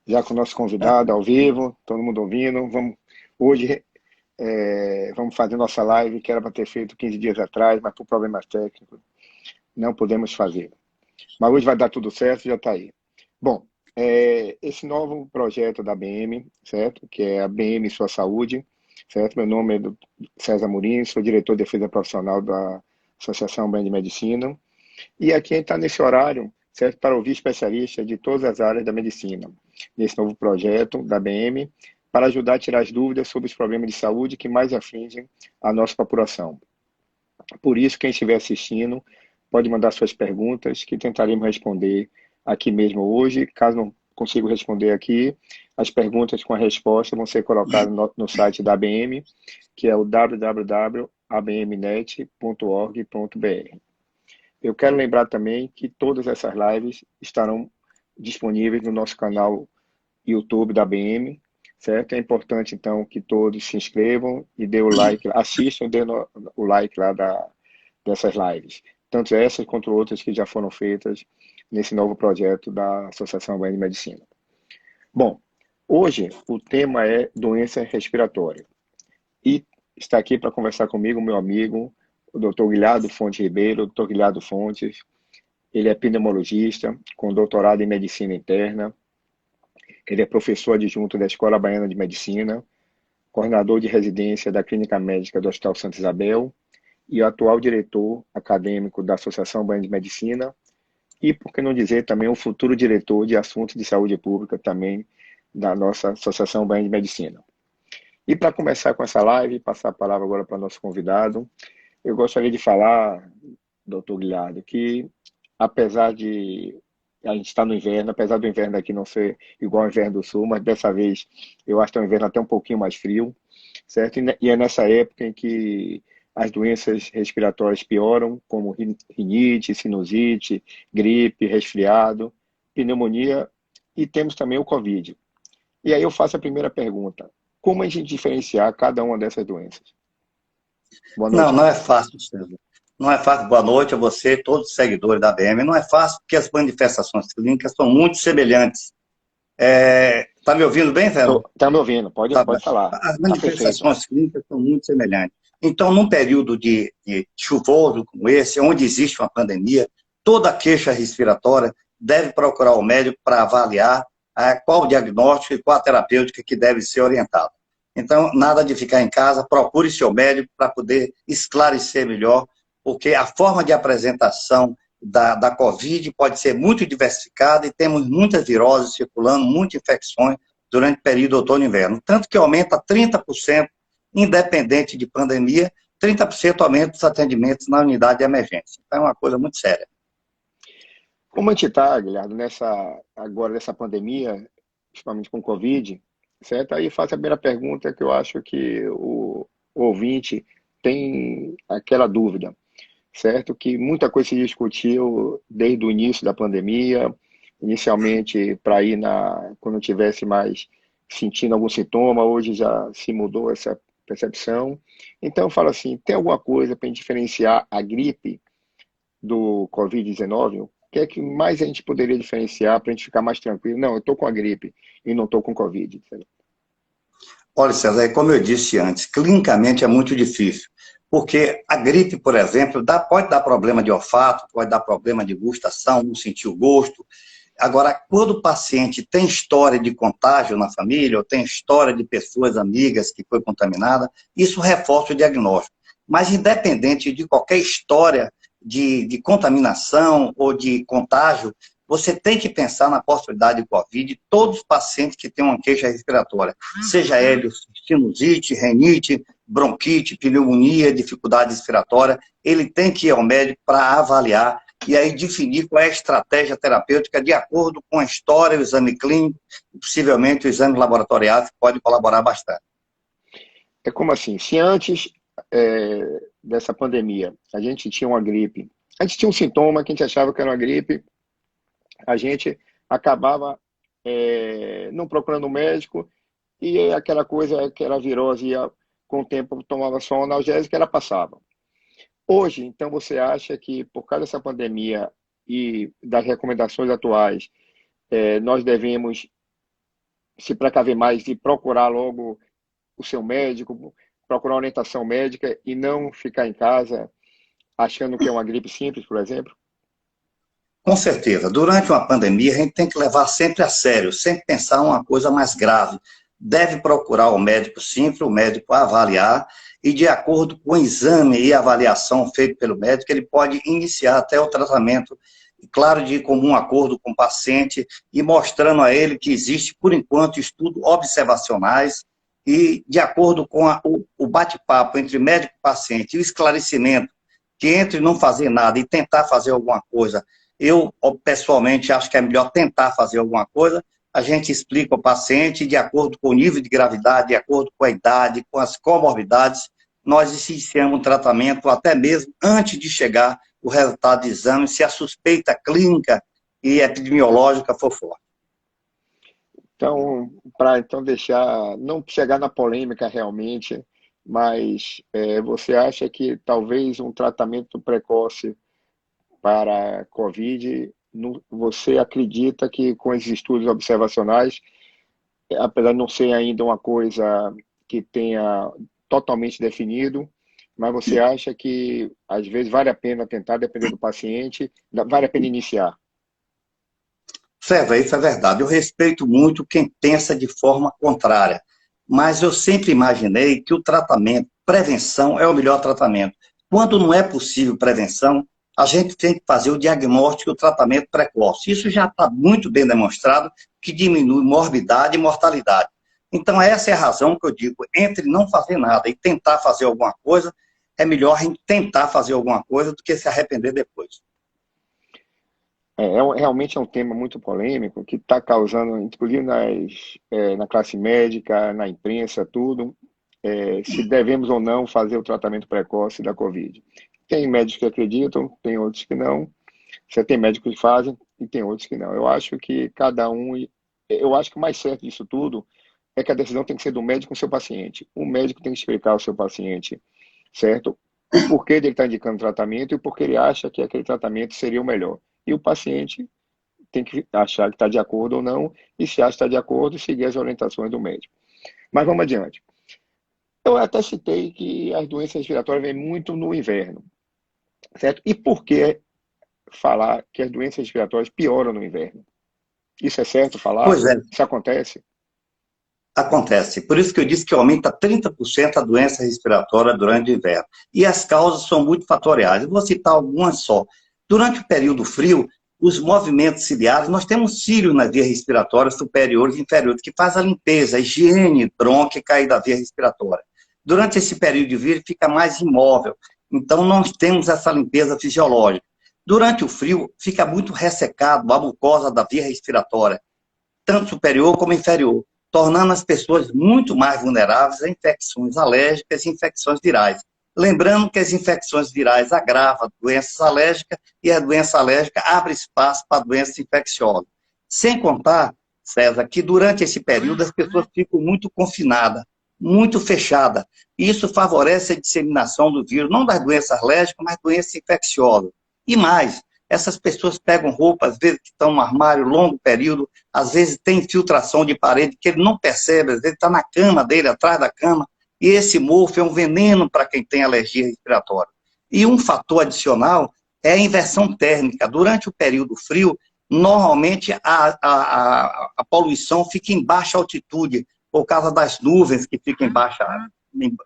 já com o nosso convidado ao vivo, todo mundo ouvindo. Hoje vamos fazer nossa live, que era para ter feito 15 dias atrás, mas por problemas técnicos não podemos fazer. Mas hoje vai dar tudo certo, já está aí. Bom, esse novo projeto da BM, certo? Que é a BM Sua Saúde, certo? Meu nome é César Murim, sou diretor de defesa profissional da Associação BM de Medicina. E aqui a gente está nesse horário, certo? Para ouvir especialistas de todas as áreas da medicina, nesse novo projeto da BM, para ajudar a tirar as dúvidas sobre os problemas de saúde que mais afligem a nossa população. Por isso, quem estiver assistindo, pode mandar suas perguntas, que tentaremos responder aqui mesmo hoje. Caso não consiga responder aqui, as perguntas com a resposta vão ser colocadas no site da ABM, que é o www.abmnet.org.br. Eu quero lembrar também que todas essas lives estarão disponíveis no nosso canal YouTube da ABM, certo? É importante, então, que todos se inscrevam e dê o like, assistam e dê o like lá dessas lives. Tanto essas quanto outras que já foram feitas nesse novo projeto da Associação Baiana de Medicina. Bom, hoje o tema é doença respiratória. E está aqui para conversar comigo o meu amigo, o Dr. Guilherme Fontes Ribeiro. Dr. Guilherme Fontes, ele é pneumologista, com doutorado em medicina interna. Ele é professor adjunto da Escola Baiana de Medicina, coordenador de residência da Clínica Médica do Hospital Santa Isabel e o atual diretor acadêmico da Associação Baiana de Medicina e, por que não dizer, também o futuro diretor de assuntos de saúde pública também da nossa Associação Baiana de Medicina. E para começar com essa live, passar a palavra agora para o nosso convidado, eu gostaria de falar, doutor Guilherme, que apesar de a gente estar no inverno, apesar do inverno aqui não ser igual ao inverno do sul, mas dessa vez eu acho que é um inverno até um pouquinho mais frio, certo? E é nessa época em que as doenças respiratórias pioram, como rinite, sinusite, gripe, resfriado, pneumonia, e temos também o Covid. E aí eu faço a primeira pergunta: como a gente diferenciar cada uma dessas doenças? Boa Não, noite, não é Guilherme. fácil, César. Não é fácil. Boa noite a você, todos os seguidores da BM. Não é fácil porque as manifestações clínicas são muito semelhantes. Tá me ouvindo bem, Fernando? Tá me ouvindo? Tá bem. Pode falar. As Tá perfeito. manifestações clínicas são muito semelhantes. Então, num período de chuvoso como esse, onde existe uma pandemia, toda queixa respiratória deve procurar o médico para avaliar qual o diagnóstico e qual a terapêutica que deve ser orientada. Então, nada de ficar em casa, procure seu médico para poder esclarecer melhor, porque a forma de apresentação da Covid pode ser muito diversificada e temos muitas viroses circulando, muitas infecções durante o período outono e inverno. Tanto que aumenta 30%, independente de pandemia, 30% aumenta os atendimentos na unidade de emergência. Então, é uma coisa muito séria. Como a gente está, Guilherme, agora nessa pandemia, principalmente com o Covid, certo? Aí faço a primeira pergunta que eu acho que o ouvinte tem aquela dúvida, certo? Que muita coisa se discutiu desde o início da pandemia, inicialmente para ir quando tivesse mais sentindo algum sintoma, hoje já se mudou essa percepção. Então eu falo assim, tem alguma coisa para diferenciar a gripe do Covid-19? O que é que mais a gente poderia diferenciar para a gente ficar mais tranquilo? Não, eu estou com a gripe e não estou com Covid. Olha, César, como eu disse antes, clinicamente é muito difícil, porque a gripe, por exemplo, pode dar problema de olfato, pode dar problema de gustação, não sentir o gosto. Agora, quando o paciente tem história de contágio na família, ou tem história de pessoas amigas que foi contaminada, isso reforça o diagnóstico. Mas, independente de qualquer história de contaminação ou de contágio, você tem que pensar na possibilidade de Covid de todos os pacientes que têm uma queixa respiratória, seja ele sinusite, renite, bronquite, pneumonia, dificuldade respiratória, ele tem que ir ao médico para avaliar e aí definir qual é a estratégia terapêutica de acordo com a história, o exame clínico e possivelmente o exame laboratorial, que pode colaborar bastante. É como assim, se antes dessa pandemia a gente tinha uma gripe, a gente tinha um sintoma que a gente achava que era uma gripe, a gente acabava não procurando um médico e aquela coisa que era virose, com o tempo tomava só um analgésico e ela passava. Hoje, então, você acha que por causa dessa pandemia e das recomendações atuais, nós devemos se precaver mais e procurar logo o seu médico, procurar orientação médica e não ficar em casa achando que é uma gripe simples, por exemplo? Com certeza. Durante uma pandemia, a gente tem que levar sempre a sério, sempre pensar uma coisa mais grave. Deve procurar o médico sempre, o médico avaliar, e de acordo com o exame e avaliação feito pelo médico, ele pode iniciar até o tratamento, claro, de comum acordo com o paciente, e mostrando a ele que existe, por enquanto, estudos observacionais, e de acordo com o bate-papo entre médico e paciente, e o esclarecimento, que entre não fazer nada e tentar fazer alguma coisa, eu, pessoalmente, acho que é melhor tentar fazer alguma coisa. A gente explica ao paciente, de acordo com o nível de gravidade, de acordo com a idade, com as comorbidades, nós iniciamos um tratamento até mesmo antes de chegar o resultado do exame, se a suspeita clínica e epidemiológica for forte. Então, para então deixar, não chegar na polêmica realmente, mas você acha que talvez um tratamento precoce para a COVID, você acredita que com esses estudos observacionais, apesar de não ser ainda uma coisa que tenha totalmente definido, mas você acha que às vezes vale a pena tentar, depender do paciente, vale a pena iniciar? César, isso é verdade. Eu respeito muito quem pensa de forma contrária, mas eu sempre imaginei que o tratamento, prevenção, é o melhor tratamento. Quando não é possível prevenção, a gente tem que fazer o diagnóstico e o tratamento precoce. Isso já está muito bem demonstrado que diminui morbidade e mortalidade. Então, essa é a razão que eu digo, entre não fazer nada e tentar fazer alguma coisa, é melhor a gente tentar fazer alguma coisa do que se arrepender depois. Realmente é um tema muito polêmico que está causando, inclusive na classe médica, na imprensa, tudo, se devemos ou não fazer o tratamento precoce da Covid. Tem médicos que acreditam, tem outros que não. Você tem médicos que fazem e tem outros que não. Eu acho que cada um. Eu acho que o mais certo disso tudo é que a decisão tem que ser do médico com o seu paciente. O médico tem que explicar ao seu paciente, certo? O porquê dele estar indicando tratamento e o porquê ele acha que aquele tratamento seria o melhor. E o paciente tem que achar que está de acordo ou não, e se acha que está de acordo, seguir as orientações do médico. Mas vamos adiante. Eu até citei que as doenças respiratórias vêm muito no inverno, certo? E por que falar que as doenças respiratórias pioram no inverno? Isso é certo falar? Pois é, Isso acontece? acontece. Por isso que eu disse que aumenta 30% a doença respiratória durante o inverno. E as causas são muito fatoriais. Eu vou citar algumas só. Durante o período frio, os movimentos ciliares, nós temos cílio nas vias respiratórias superiores e inferiores, que faz a limpeza, a higiene brônquica e da via respiratória. Durante esse período de vida, ele fica mais imóvel. Então, nós temos essa limpeza fisiológica. Durante o frio, fica muito ressecado a mucosa da via respiratória, tanto superior como inferior, tornando as pessoas muito mais vulneráveis a infecções alérgicas e infecções virais. Lembrando que as infecções virais agravam doenças alérgicas e a doença alérgica abre espaço para doenças infecciosas. Sem contar, César, que durante esse período as pessoas ficam muito confinadas, muito fechadas. E isso favorece a disseminação do vírus, não das doenças alérgicas, mas doenças infecciosas. E mais, essas pessoas pegam roupas, às vezes que estão no armário longo período, às vezes tem infiltração de parede que ele não percebe, às vezes está na cama dele, atrás da cama, e esse mofo é um veneno para quem tem alergia respiratória. E um fator adicional é a inversão térmica. Durante o período frio, normalmente a poluição fica em baixa altitude, por causa das nuvens que ficam em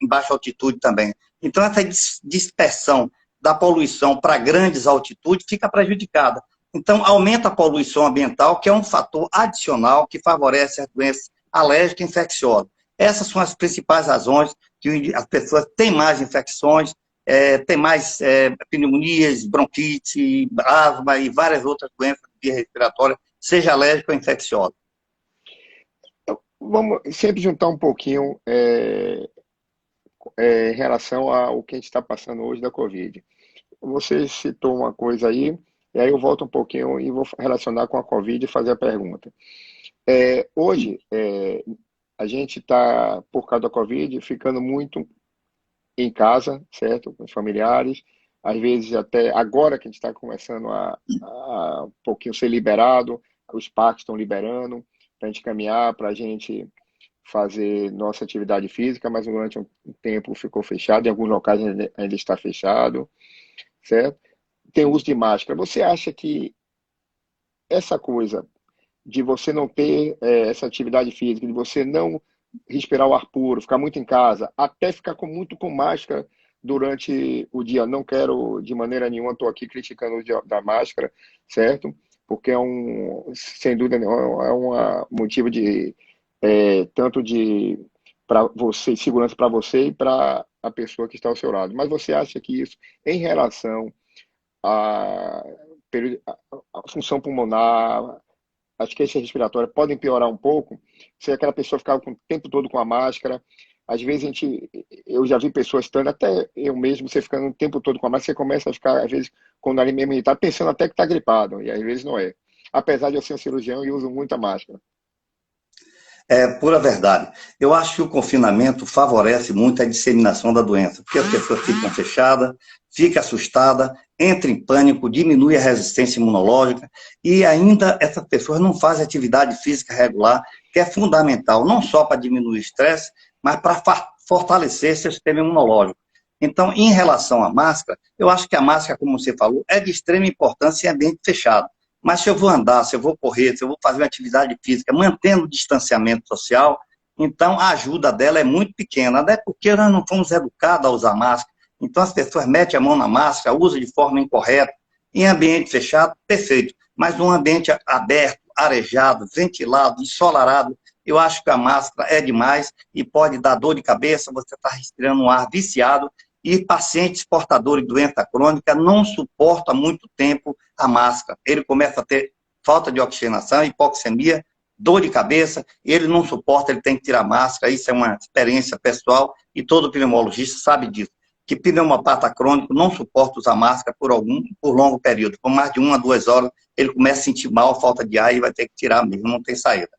baixa altitude também. Então, essa dispersão da poluição para grandes altitudes fica prejudicada. Então, aumenta a poluição ambiental, que é um fator adicional que favorece as doenças alérgicas e infecciosas. Essas são as principais razões que as pessoas têm mais infecções, têm mais pneumonias, bronquite, asma e várias outras doenças de via respiratória, seja alérgica ou infecciosa. Então, vamos sempre juntar um pouquinho em relação ao que a gente está passando hoje da Covid. Você citou uma coisa aí, e aí eu volto um pouquinho e vou relacionar com a Covid e fazer a pergunta. Hoje, a gente está, por causa da Covid, ficando muito em casa, certo? Com os familiares. Às vezes, até agora que a gente está começando a um pouquinho ser liberado, os parques estão liberando. para a gente caminhar, para a gente fazer nossa atividade física, mas durante um tempo ficou fechado, em alguns locais ainda está fechado, certo? Tem o uso de máscara. Você acha que essa coisa de você não ter essa atividade física, de você não respirar o ar puro, ficar muito em casa, até ficar muito com máscara durante o dia. Não quero, de maneira nenhuma, estou aqui criticando o uso da máscara, certo? Porque sem dúvida, nenhuma, é um motivo de tanto de para você, segurança para você e para a pessoa que está ao seu lado. Mas você acha que isso, em relação à, à função pulmonar, asfixia respiratória podem piorar um pouco, se aquela pessoa ficar o tempo todo com a máscara, às vezes eu já vi pessoas estando, até eu mesmo, você ficando o tempo todo com a máscara, você começa a ficar, às vezes, com o nariz mesmo irritado, pensando até que está gripado, e às vezes não é. Apesar de eu ser um cirurgião e uso muita máscara. É pura verdade. Eu acho que o confinamento favorece muito a disseminação da doença, porque as pessoas ficam fechadas, ficam assustadas, entram em pânico, diminui a resistência imunológica e ainda essas pessoas não fazem atividade física regular, que é fundamental, não só para diminuir o estresse, mas para fortalecer seu sistema imunológico. Então, em relação à máscara, eu acho que a máscara, como você falou, é de extrema importância em ambiente fechado. Mas se eu vou andar, se eu vou correr, se eu vou fazer uma atividade física, mantendo o distanciamento social, então a ajuda dela é muito pequena, até porque nós não fomos educados a usar máscara. Então as pessoas metem a mão na máscara, usam de forma incorreta. Em ambiente fechado, perfeito. Mas num ambiente aberto, arejado, ventilado, ensolarado, eu acho que a máscara é demais e pode dar dor de cabeça, você está respirando um ar viciado e pacientes portadores de doença crônica não suportam muito tempo a máscara. Ele começa a ter falta de oxigenação, hipoxemia, dor de cabeça, ele não suporta, ele tem que tirar a máscara, isso é uma experiência pessoal e todo pneumologista sabe disso, que pneumopata crônico não suporta usar máscara por longo período, por mais de 1 a 2 horas, ele começa a sentir mal, falta de ar e vai ter que tirar mesmo, não tem saída.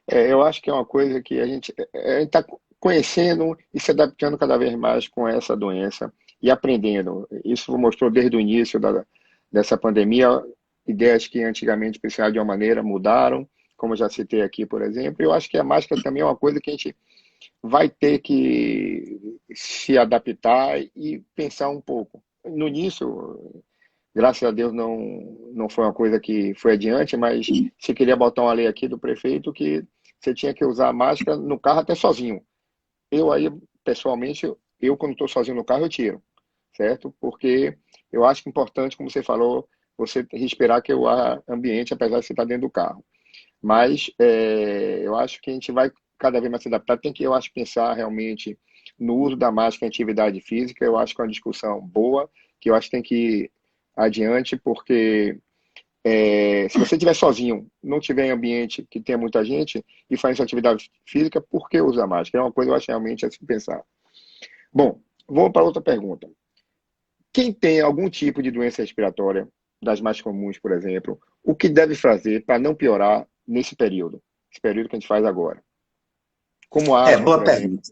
Eu acho que é uma coisa que a gente está conhecendo e se adaptando cada vez mais com essa doença e aprendendo. Isso mostrou desde o início dessa pandemia, ideias que antigamente precisavam de uma maneira mudaram, como eu já citei aqui, por exemplo. Eu acho que a máscara também é uma coisa que a gente vai ter que se adaptar e pensar um pouco. No início, graças a Deus não foi uma coisa que foi adiante, mas se queria botar uma lei aqui do prefeito que você tinha que usar máscara no carro até sozinho. Eu aí, pessoalmente, eu quando estou sozinho no carro, eu tiro, certo? Porque eu acho que é importante, como você falou, você respirar que é o ar ambiente, apesar de você estar dentro do carro. Mas eu acho que a gente vai cada vez mais se adaptar. Tem que, eu acho, pensar realmente no uso da máscara em atividade física. Eu acho que é uma discussão boa, que eu acho que tem que ir adiante, porque se você estiver sozinho, não tiver em ambiente que tenha muita gente e faz essa atividade física, por que usar máscara? É uma coisa que eu acho realmente a se pensar. Bom, vamos para outra pergunta. Quem tem algum tipo de doença respiratória, das mais comuns, por exemplo, o que deve fazer para não piorar nesse período? Esse período que a gente faz agora. Como asma, Boa por exemplo. pergunta.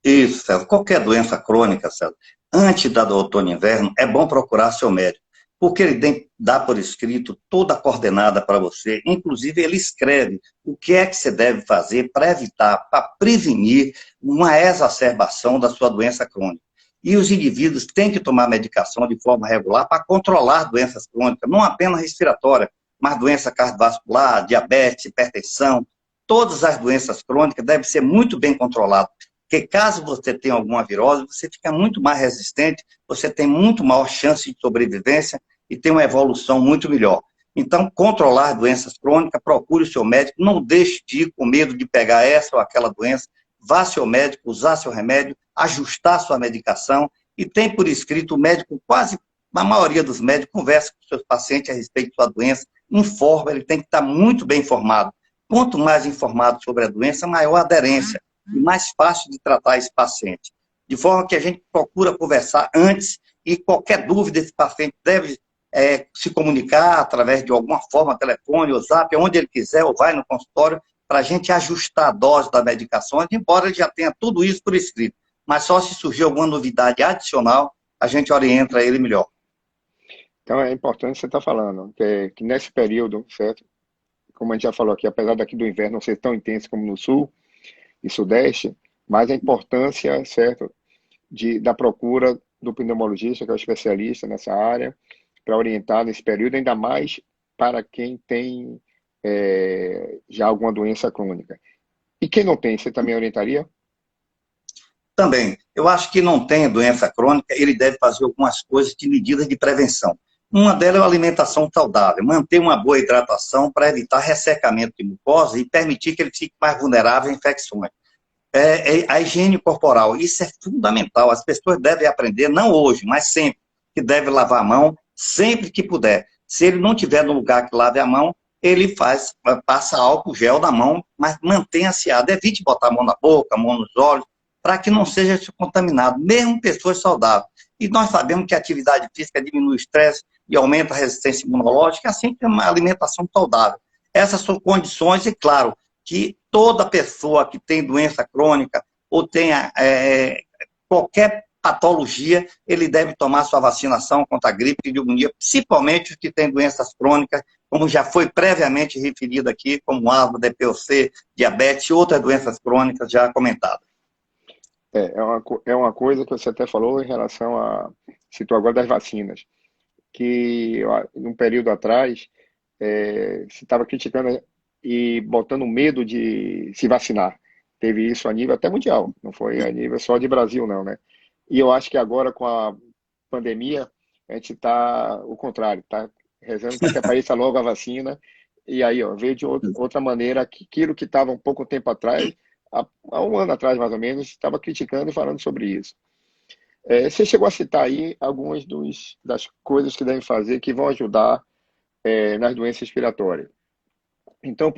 Isso, César. Qualquer doença crônica, César, antes da outono e inverno, é bom procurar seu médico, porque ele dá por escrito toda a coordenada para você, inclusive ele escreve o que é que você deve fazer para evitar, para prevenir uma exacerbação da sua doença crônica. E os indivíduos têm que tomar medicação de forma regular para controlar doenças crônicas, não apenas respiratórias, mas doença cardiovascular, diabetes, hipertensão, todas as doenças crônicas devem ser muito bem controladas. Porque caso você tenha alguma virose, você fica muito mais resistente, você tem muito maior chance de sobrevivência e tem uma evolução muito melhor. Então, controlar doenças crônicas, procure o seu médico, não deixe de ir com medo de pegar essa ou aquela doença, vá ao seu médico, usar seu remédio, ajustar sua medicação e tem por escrito o médico, quase a maioria dos médicos, conversa com seus pacientes a respeito da sua doença, informa, ele tem que estar muito bem informado. Quanto mais informado sobre a doença, maior a aderência e mais fácil de tratar esse paciente. De forma que a gente procura conversar antes e qualquer dúvida esse paciente deve se comunicar através de alguma forma, telefone, WhatsApp, onde ele quiser, ou vai no consultório, para a gente ajustar a dose da medicação, embora ele já tenha tudo isso por escrito. Mas só se surgir alguma novidade adicional, a gente orienta ele melhor. Então é importante você estar falando que nesse período, certo? como a gente já falou aqui, apesar daqui do inverno não ser tão intenso como no sul e sudeste, mas a importância, certo, da procura do pneumologista, que é o especialista nessa área, para orientar nesse período, ainda mais para quem tem já alguma doença crônica. E quem não tem, você também orientaria? Também, eu acho que não tem doença crônica, ele deve fazer algumas coisas de medidas de prevenção. Uma delas é a alimentação saudável, manter uma boa hidratação para evitar ressecamento de mucosa e permitir que ele fique mais vulnerável a infecções. A higiene corporal, isso é fundamental, as pessoas devem aprender, não hoje, mas sempre, que deve lavar a mão sempre que puder. Se ele não tiver no lugar que lave a mão, ele passa álcool gel na mão, mas mantenha aseado, evite botar a mão na boca, a mão nos olhos, para que não seja contaminado, mesmo pessoas saudáveis. E nós sabemos que a atividade física diminui o estresse e aumenta a resistência imunológica, assim como uma alimentação saudável. Essas são condições, e claro, que toda pessoa que tem doença crônica ou tenha qualquer patologia, ele deve tomar sua vacinação contra a gripe de pneumonia, principalmente os que têm doenças crônicas, como já foi previamente referido aqui, como asma, DPOC, diabetes e outras doenças crônicas já comentadas. É uma coisa que você até falou em relação citou agora das vacinas, que num período atrás se estava criticando e botando medo de se vacinar. Teve isso a nível até mundial, não foi a nível só de Brasil, não, né? E eu acho que agora, com a pandemia, a gente está o contrário, está rezando para que apareça logo a vacina. E aí, veio de outra maneira, aquilo que estava um pouco tempo atrás, há um ano atrás mais ou menos, estava criticando e falando sobre isso. Você chegou a citar aí algumas das coisas que devem fazer que vão ajudar nas doenças respiratórias. Então,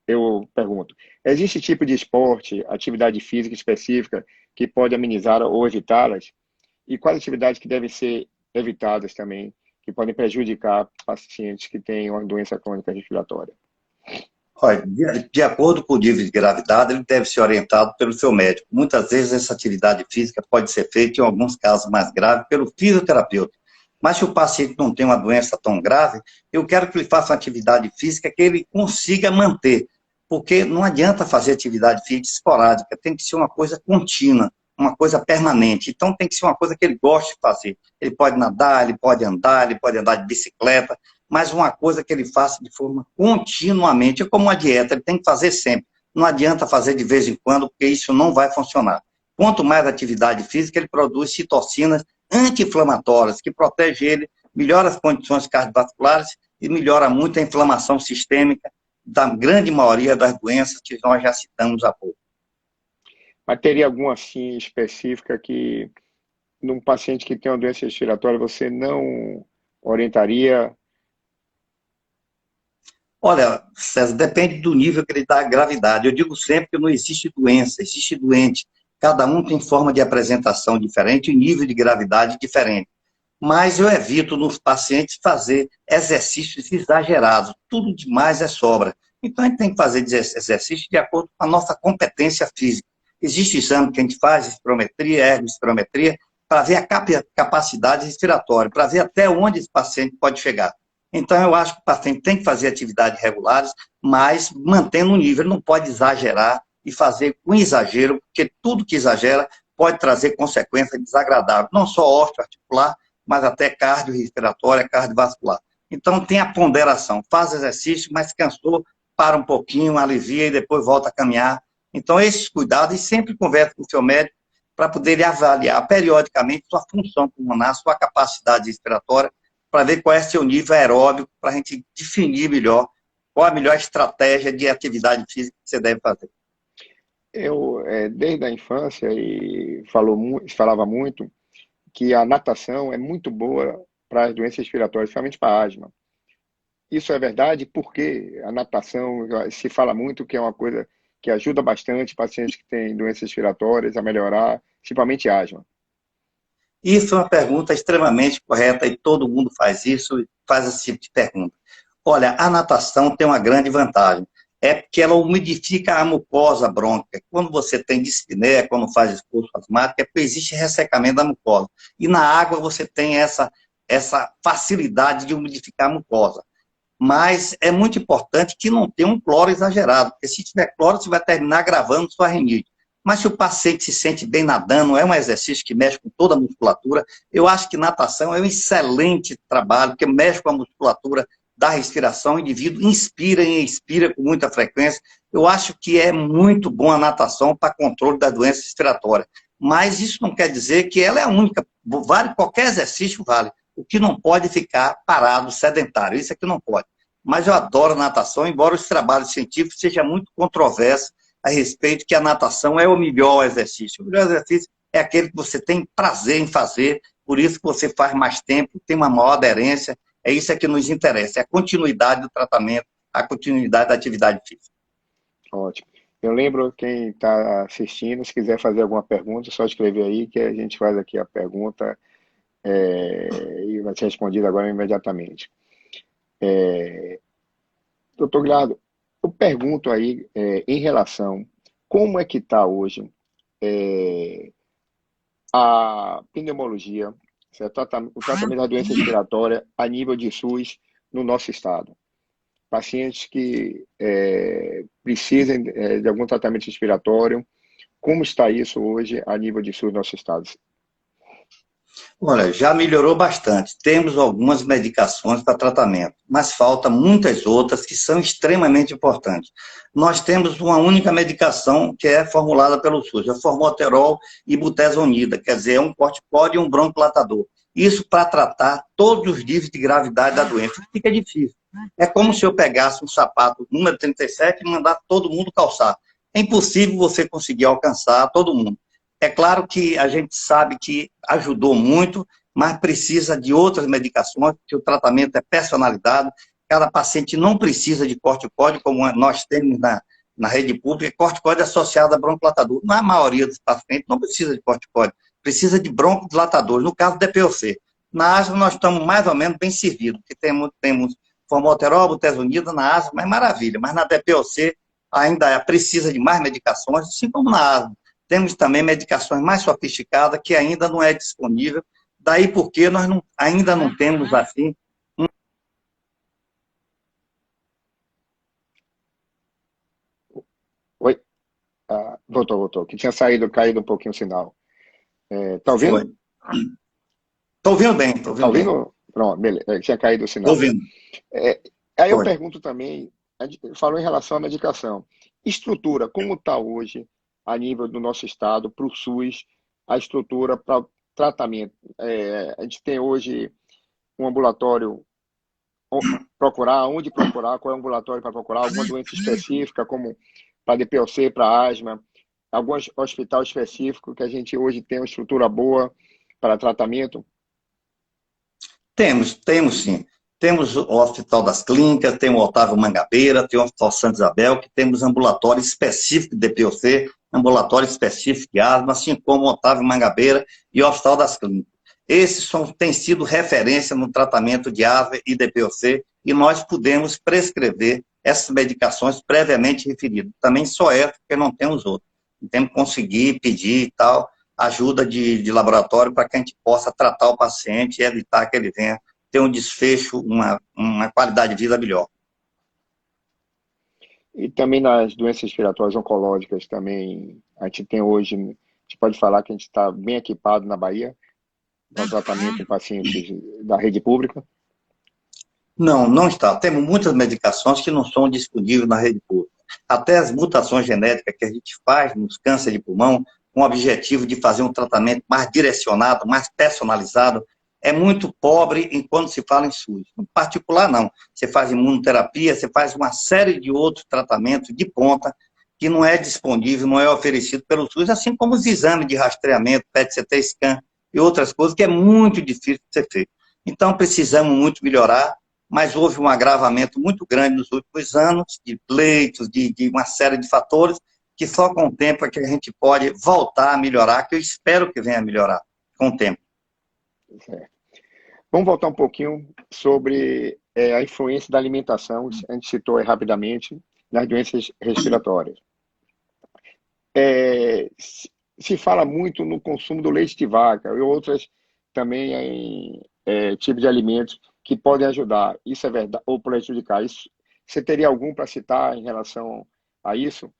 eu pergunto, existe tipo de esporte, atividade física específica que pode amenizar ou evitá-las? E quais atividades que devem ser evitadas também, que podem prejudicar pacientes que têm uma doença crônica respiratória? Olha, de acordo com o nível de gravidade, ele deve ser orientado pelo seu médico. Muitas vezes essa atividade física pode ser feita, em alguns casos mais graves, pelo fisioterapeuta. Mas se o paciente não tem uma doença tão grave, eu quero que ele faça uma atividade física que ele consiga manter. Porque não adianta fazer atividade física esporádica, tem que ser uma coisa contínua, uma coisa permanente. Então tem que ser uma coisa que ele goste de fazer. Ele pode nadar, ele pode andar de bicicleta, mas uma coisa que ele faça de forma continuamente. É como uma dieta, ele tem que fazer sempre. Não adianta fazer de vez em quando, porque isso não vai funcionar. Quanto mais atividade física, ele produz citocinas anti-inflamatórias, que protege ele, melhora as condições cardiovasculares e melhora muito a inflamação sistêmica da grande maioria das doenças que nós já citamos há pouco. Mas teria alguma, assim, específica que, num paciente que tem uma doença respiratória, você não orientaria? Olha, César, depende do nível que ele está, a gravidade. Eu digo sempre que não existe doença, existe doente. Cada um tem forma de apresentação diferente e nível de gravidade diferente. Mas eu evito nos pacientes fazer exercícios exagerados. Tudo demais é sobra. Então, a gente tem que fazer exercício de acordo com a nossa competência física. Existe exame que a gente faz, espirometria, ergospirometria, para ver a capacidade respiratória, para ver até onde esse paciente pode chegar. Então, eu acho que o paciente tem que fazer atividades regulares, mas mantendo o nível, não pode exagerar e fazer com exagero, porque tudo que exagera pode trazer consequências desagradáveis, não só osteoarticular, mas até cardiorrespiratória, cardiovascular. Então, tem a ponderação, faz exercício, mas cansou, para um pouquinho, alivia e depois volta a caminhar. Então, esses cuidados, e sempre converse com o seu médico para poder avaliar periodicamente sua função pulmonar, sua capacidade respiratória, para ver qual é seu nível aeróbico, para a gente definir melhor qual a melhor estratégia de atividade física que você deve fazer. Eu, desde a infância, falava muito que a natação é muito boa para as doenças respiratórias, principalmente para a asma. Isso é verdade porque a natação se fala muito que é uma coisa que ajuda bastante pacientes que têm doenças respiratórias a melhorar, principalmente asma. Isso é uma pergunta extremamente correta e todo mundo faz isso e faz esse tipo de pergunta. Olha, a natação tem uma grande vantagem, é porque ela umidifica a mucosa brônquica. Quando você tem dispneia, quando faz esforço asmático, é porque existe ressecamento da mucosa. E na água você tem essa facilidade de umidificar a mucosa. mas é muito importante que não tenha um cloro exagerado, porque se tiver cloro, você vai terminar agravando sua rinite. Mas se o paciente se sente bem nadando, é um exercício que mexe com toda a musculatura, eu acho que natação é um excelente trabalho, porque mexe com a musculatura da respiração, o indivíduo inspira e expira com muita frequência. Eu acho que é muito bom a natação para controle da doença respiratória. Mas isso não quer dizer que ela é a única. Vale, qualquer exercício vale. O que não pode é ficar parado, sedentário. Isso é que não pode. Mas eu adoro natação, embora os trabalhos científicos sejam muito controversos a respeito que a natação é o melhor exercício. O melhor exercício é aquele que você tem prazer em fazer, por isso que você faz mais tempo, tem uma maior aderência. É isso que nos interessa, é a continuidade do tratamento, a continuidade da atividade física. Ótimo. Eu lembro quem está assistindo, se quiser fazer alguma pergunta, é só escrever aí que a gente faz aqui a pergunta e vai ser respondida agora imediatamente. Doutor Glado, eu pergunto aí em relação, como é que está hoje a pneumologia, certo? O tratamento da doença respiratória a nível de SUS no nosso estado? Pacientes que precisem de algum tratamento respiratório, como está isso hoje a nível de SUS no nosso estado? Olha, já melhorou bastante. Temos algumas medicações para tratamento, mas falta muitas outras que são extremamente importantes. Nós temos uma única medicação que é formulada pelo SUS, é formoterol e butesonida, quer dizer, é um corticóide e um broncodilatador. Isso para tratar todos os níveis de gravidade da doença. Fica difícil. É como se eu pegasse um sapato número 37 e mandar todo mundo calçar. É impossível você conseguir alcançar todo mundo. É claro que a gente sabe que ajudou muito, mas precisa de outras medicações, porque o tratamento é personalizado. Cada paciente não precisa de corticóide, como nós temos na rede pública. Corticóide associado a broncodilatador. Na maioria dos pacientes não precisa de corticóide, precisa de broncodilatador, no caso da DPOC. Na asma, nós estamos mais ou menos bem servidos, porque temos formoterol, butesonida na asma, é maravilha, mas na DPOC ainda precisa de mais medicações, assim como na asma. Temos também medicações mais sofisticadas que ainda não é disponível, daí porque nós ainda não temos assim. Oi? Voltou, que tinha caído um pouquinho o sinal. Tá Foi. ouvindo? Estou ouvindo bem, estou Tá ouvindo bem. ouvindo? Pronto, beleza, tinha caído o Estou sinal. ouvindo. Aí eu Foi. pergunto também, falou em relação à medicação. Estrutura, como está hoje, a nível do nosso estado, para o SUS, a estrutura para tratamento? A gente tem hoje um ambulatório, onde procurar, qual é o ambulatório para procurar, alguma doença específica, como para DPOC, para asma, algum hospital específico que a gente hoje tem uma estrutura boa para tratamento? Temos sim. Temos o Hospital das Clínicas, tem o Otávio Mangabeira, tem o Hospital Santa Isabel, que temos ambulatório específico de DPOC, ambulatório específico de asma, assim como o Otávio Mangabeira e o Hospital das Clínicas. Esses têm sido referência no tratamento de asma e DPOC, e nós podemos prescrever essas medicações previamente referidas. Também só é porque não temos outros. Temos que conseguir pedir e tal, ajuda de laboratório para que a gente possa tratar o paciente e evitar que ele venha ter um desfecho, uma qualidade de vida melhor. E também nas doenças respiratórias oncológicas também, a gente tem hoje, a gente pode falar que a gente está bem equipado na Bahia para tratamento em pacientes da rede pública? Não, não está. Temos muitas medicações que não são disponíveis na rede pública. Até as mutações genéticas que a gente faz nos cânceres de pulmão, com o objetivo de fazer um tratamento mais direcionado, mais personalizado, é muito pobre enquanto se fala em SUS. No particular, não. Você faz imunoterapia, você faz uma série de outros tratamentos de ponta que não é disponível, não é oferecido pelo SUS, assim como os exames de rastreamento, PET-CT scan e outras coisas que é muito difícil de ser feito. Então, precisamos muito melhorar, mas houve um agravamento muito grande nos últimos anos, de leitos, de uma série de fatores, que só com o tempo é que a gente pode voltar a melhorar, que eu espero que venha a melhorar com o tempo. Certo. Vamos voltar um pouquinho sobre a influência da alimentação, a gente citou aí rapidamente, nas doenças respiratórias. Se fala muito no consumo do leite de vaca e outras também em tipos de alimentos que podem ajudar. Isso é verdade, ou prejudicar. Isso, você teria algum para citar em relação a isso?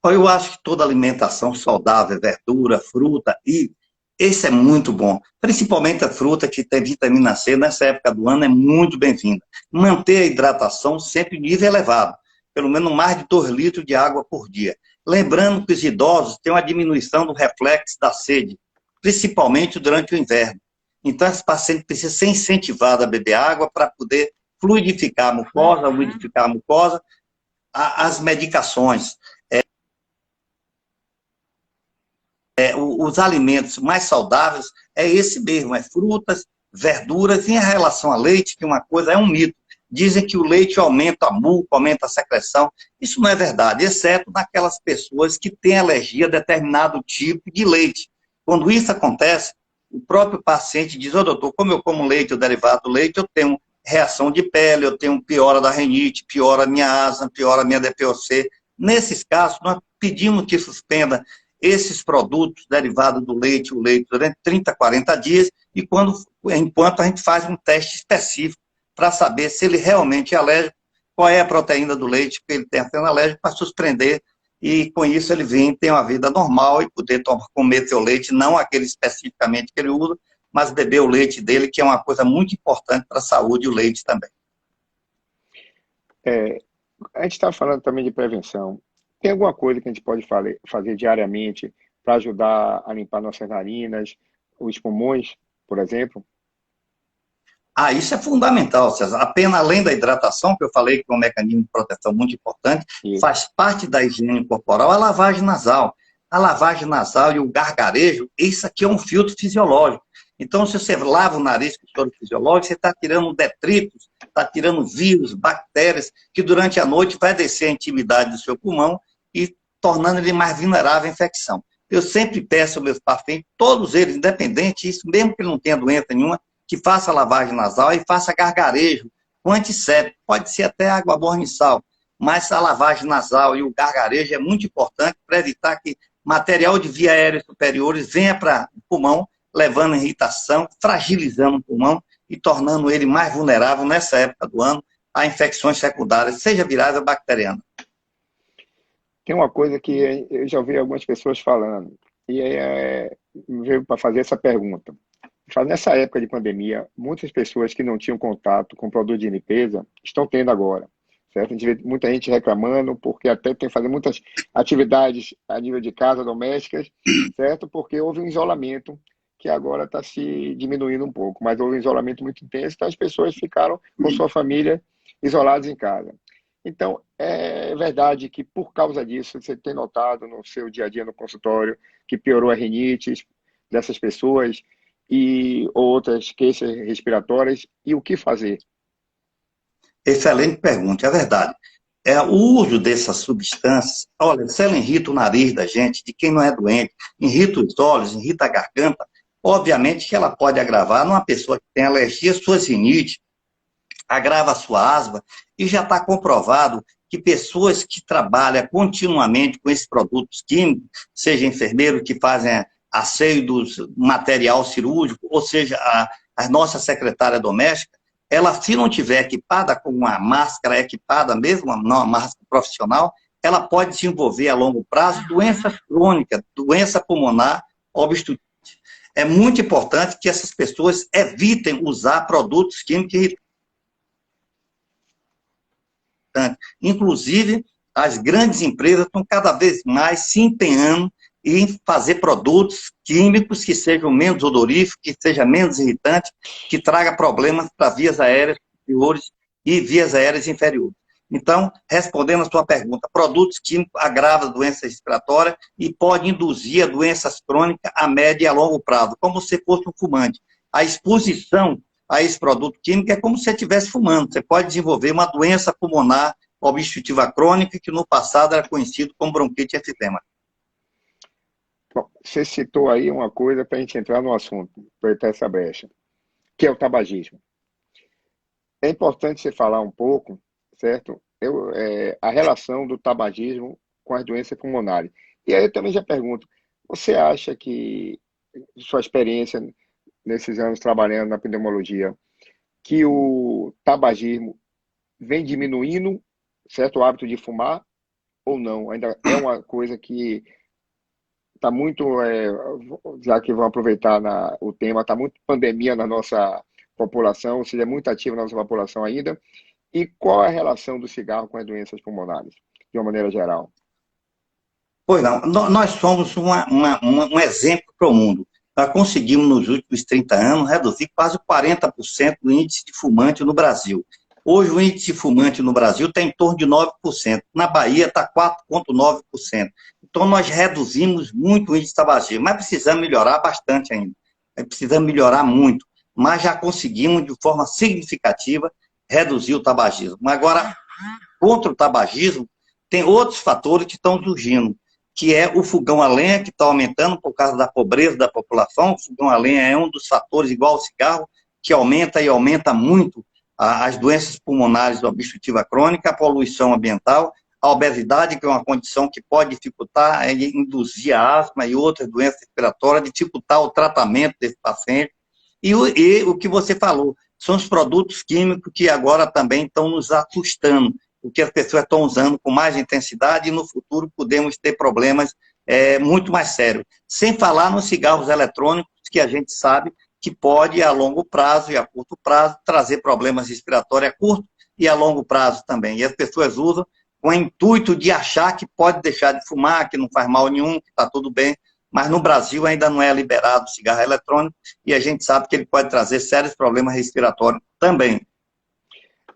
Eu acho que toda alimentação saudável, verdura, fruta, e esse é muito bom. Principalmente a fruta que tem vitamina C nessa época do ano é muito bem-vinda. Manter a hidratação sempre em nível elevado, pelo menos mais de 2 litros de água por dia. Lembrando que os idosos têm uma diminuição do reflexo da sede, principalmente durante o inverno. Então, esse paciente precisa ser incentivado a beber água para poder fluidificar a mucosa, lubrificar a mucosa, as medicações. Os alimentos mais saudáveis é esse mesmo, é frutas, verduras, e em relação a leite, que uma coisa é um mito. Dizem que o leite aumenta a muco, aumenta a secreção. Isso não é verdade, exceto naquelas pessoas que têm alergia a determinado tipo de leite. Quando isso acontece, o próprio paciente diz, ô doutor, como eu como leite, o derivado do leite, eu tenho reação de pele, eu tenho piora da rinite, piora a minha asma, piora a minha DPOC. Nesses casos, nós pedimos que suspenda esses produtos derivados do leite, o leite, durante 30, 40 dias, e enquanto a gente faz um teste específico para saber se ele realmente é alérgico, qual é a proteína do leite que ele tem sendo alérgico, para suspender, e com isso ele vem ter uma vida normal e poder comer seu leite, não aquele especificamente que ele usa, mas beber o leite dele, que é uma coisa muito importante para a saúde, o leite também. É, a gente está falando também de prevenção. Tem alguma coisa que a gente pode fazer diariamente para ajudar a limpar nossas narinas, os pulmões, por exemplo? Isso é fundamental, César. Apenas além da hidratação, que eu falei que é um mecanismo de proteção muito importante, Isso. faz parte da higiene corporal a lavagem nasal. A lavagem nasal e o gargarejo, isso aqui é um filtro fisiológico. Então, se você lava o nariz com soro fisiológico, você está tirando detritos, está tirando vírus, bactérias, que durante a noite vai descer a intimidade do seu pulmão e tornando ele mais vulnerável à infecção. Eu sempre peço aos meus pacientes, todos eles, independente disso, mesmo que ele não tenha doença nenhuma, que faça lavagem nasal e faça gargarejo com antisséptico, pode ser até água borniçal, mas a lavagem nasal e o gargarejo é muito importante para evitar que material de via aérea superiores venha para o pulmão, levando irritação, fragilizando o pulmão e tornando ele mais vulnerável nessa época do ano a infecções secundárias, seja virais ou bacterianas. Tem uma coisa que eu já ouvi algumas pessoas falando, e veio para fazer essa pergunta. Nessa época de pandemia, muitas pessoas que não tinham contato com produto de limpeza estão tendo agora, certo? A gente vê muita gente reclamando porque até tem que fazer muitas atividades a nível de casa, domésticas, certo? Porque houve um isolamento que agora está se diminuindo um pouco, mas houve um isolamento muito intenso, então as pessoas ficaram com sua família isoladas em casa. Então, é verdade que por causa disso, você tem notado no seu dia a dia no consultório que piorou a rinite dessas pessoas e outras queixas respiratórias, e o que fazer? Excelente pergunta, é verdade. O uso dessas substâncias, olha, se ela irrita o nariz da gente, de quem não é doente, irrita os olhos, irrita a garganta, obviamente que ela pode agravar numa pessoa que tem alergia, sua rinite, agrava a sua asma, e já está comprovado que pessoas que trabalham continuamente com esses produtos químicos, seja enfermeiros que fazem asseio do material cirúrgico, ou seja, a nossa secretária doméstica, ela, se não tiver equipada com uma máscara equipada, mesmo uma máscara profissional, ela pode desenvolver a longo prazo doenças crônicas, doença pulmonar obstrutiva. É muito importante que essas pessoas evitem usar produtos químicos irritantes. Inclusive, as grandes empresas estão cada vez mais se empenhando em fazer produtos químicos que sejam menos odoríficos, que sejam menos irritantes, que traga problemas para vias aéreas superiores e vias aéreas inferiores. Então, respondendo a sua pergunta, produtos químicos agravam a doença respiratória e podem induzir a doenças crônicas a médio e a longo prazo, como se fosse um fumante. A exposição a esse produto químico é como se você estivesse fumando. Você pode desenvolver uma doença pulmonar obstrutiva crônica, que no passado era conhecido como bronquite e efizema. Bom, você citou aí uma coisa para a gente entrar no assunto, aproveitar essa brecha, que é o tabagismo. É importante você falar um pouco, certo? A relação do tabagismo com as doenças pulmonares. E aí eu também já pergunto, você acha que sua experiência nesses anos trabalhando na pneumologia, que o tabagismo vem diminuindo, certo, o hábito de fumar ou não? Ainda é uma coisa que está muito, já que vão aproveitar o tema, está muito pandemia na nossa população, ou seja, é muito ativa na nossa população ainda. E qual é a relação do cigarro com as doenças pulmonares, de uma maneira geral? Pois não, nós somos um exemplo para o mundo. Nós conseguimos, nos últimos 30 anos, reduzir quase 40% do índice de fumante no Brasil. Hoje, o índice de fumante no Brasil está em torno de 9%. Na Bahia, está 4,9%. Então, nós reduzimos muito o índice de tabagismo, mas precisamos melhorar bastante ainda. Precisamos melhorar muito, mas já conseguimos, de forma significativa, reduzir o tabagismo. Agora, contra o tabagismo, tem outros fatores que estão surgindo, que é o fogão a lenha, que está aumentando por causa da pobreza da população. O fogão a lenha é um dos fatores, igual ao cigarro, que aumenta e aumenta muito as doenças pulmonares obstrutiva crônica, a poluição ambiental, a obesidade, que é uma condição que pode dificultar, induzir a asma e outras doenças respiratórias, dificultar o tratamento desse paciente. E o que você falou, são os produtos químicos que agora também estão nos assustando, o que as pessoas estão usando com mais intensidade, e no futuro podemos ter problemas muito mais sérios. Sem falar nos cigarros eletrônicos, que a gente sabe que pode, a longo prazo e a curto prazo, trazer problemas respiratórios a curto e a longo prazo também. E as pessoas usam com o intuito de achar que pode deixar de fumar, que não faz mal nenhum, que está tudo bem, mas no Brasil ainda não é liberado o cigarro eletrônico, e a gente sabe que ele pode trazer sérios problemas respiratórios também.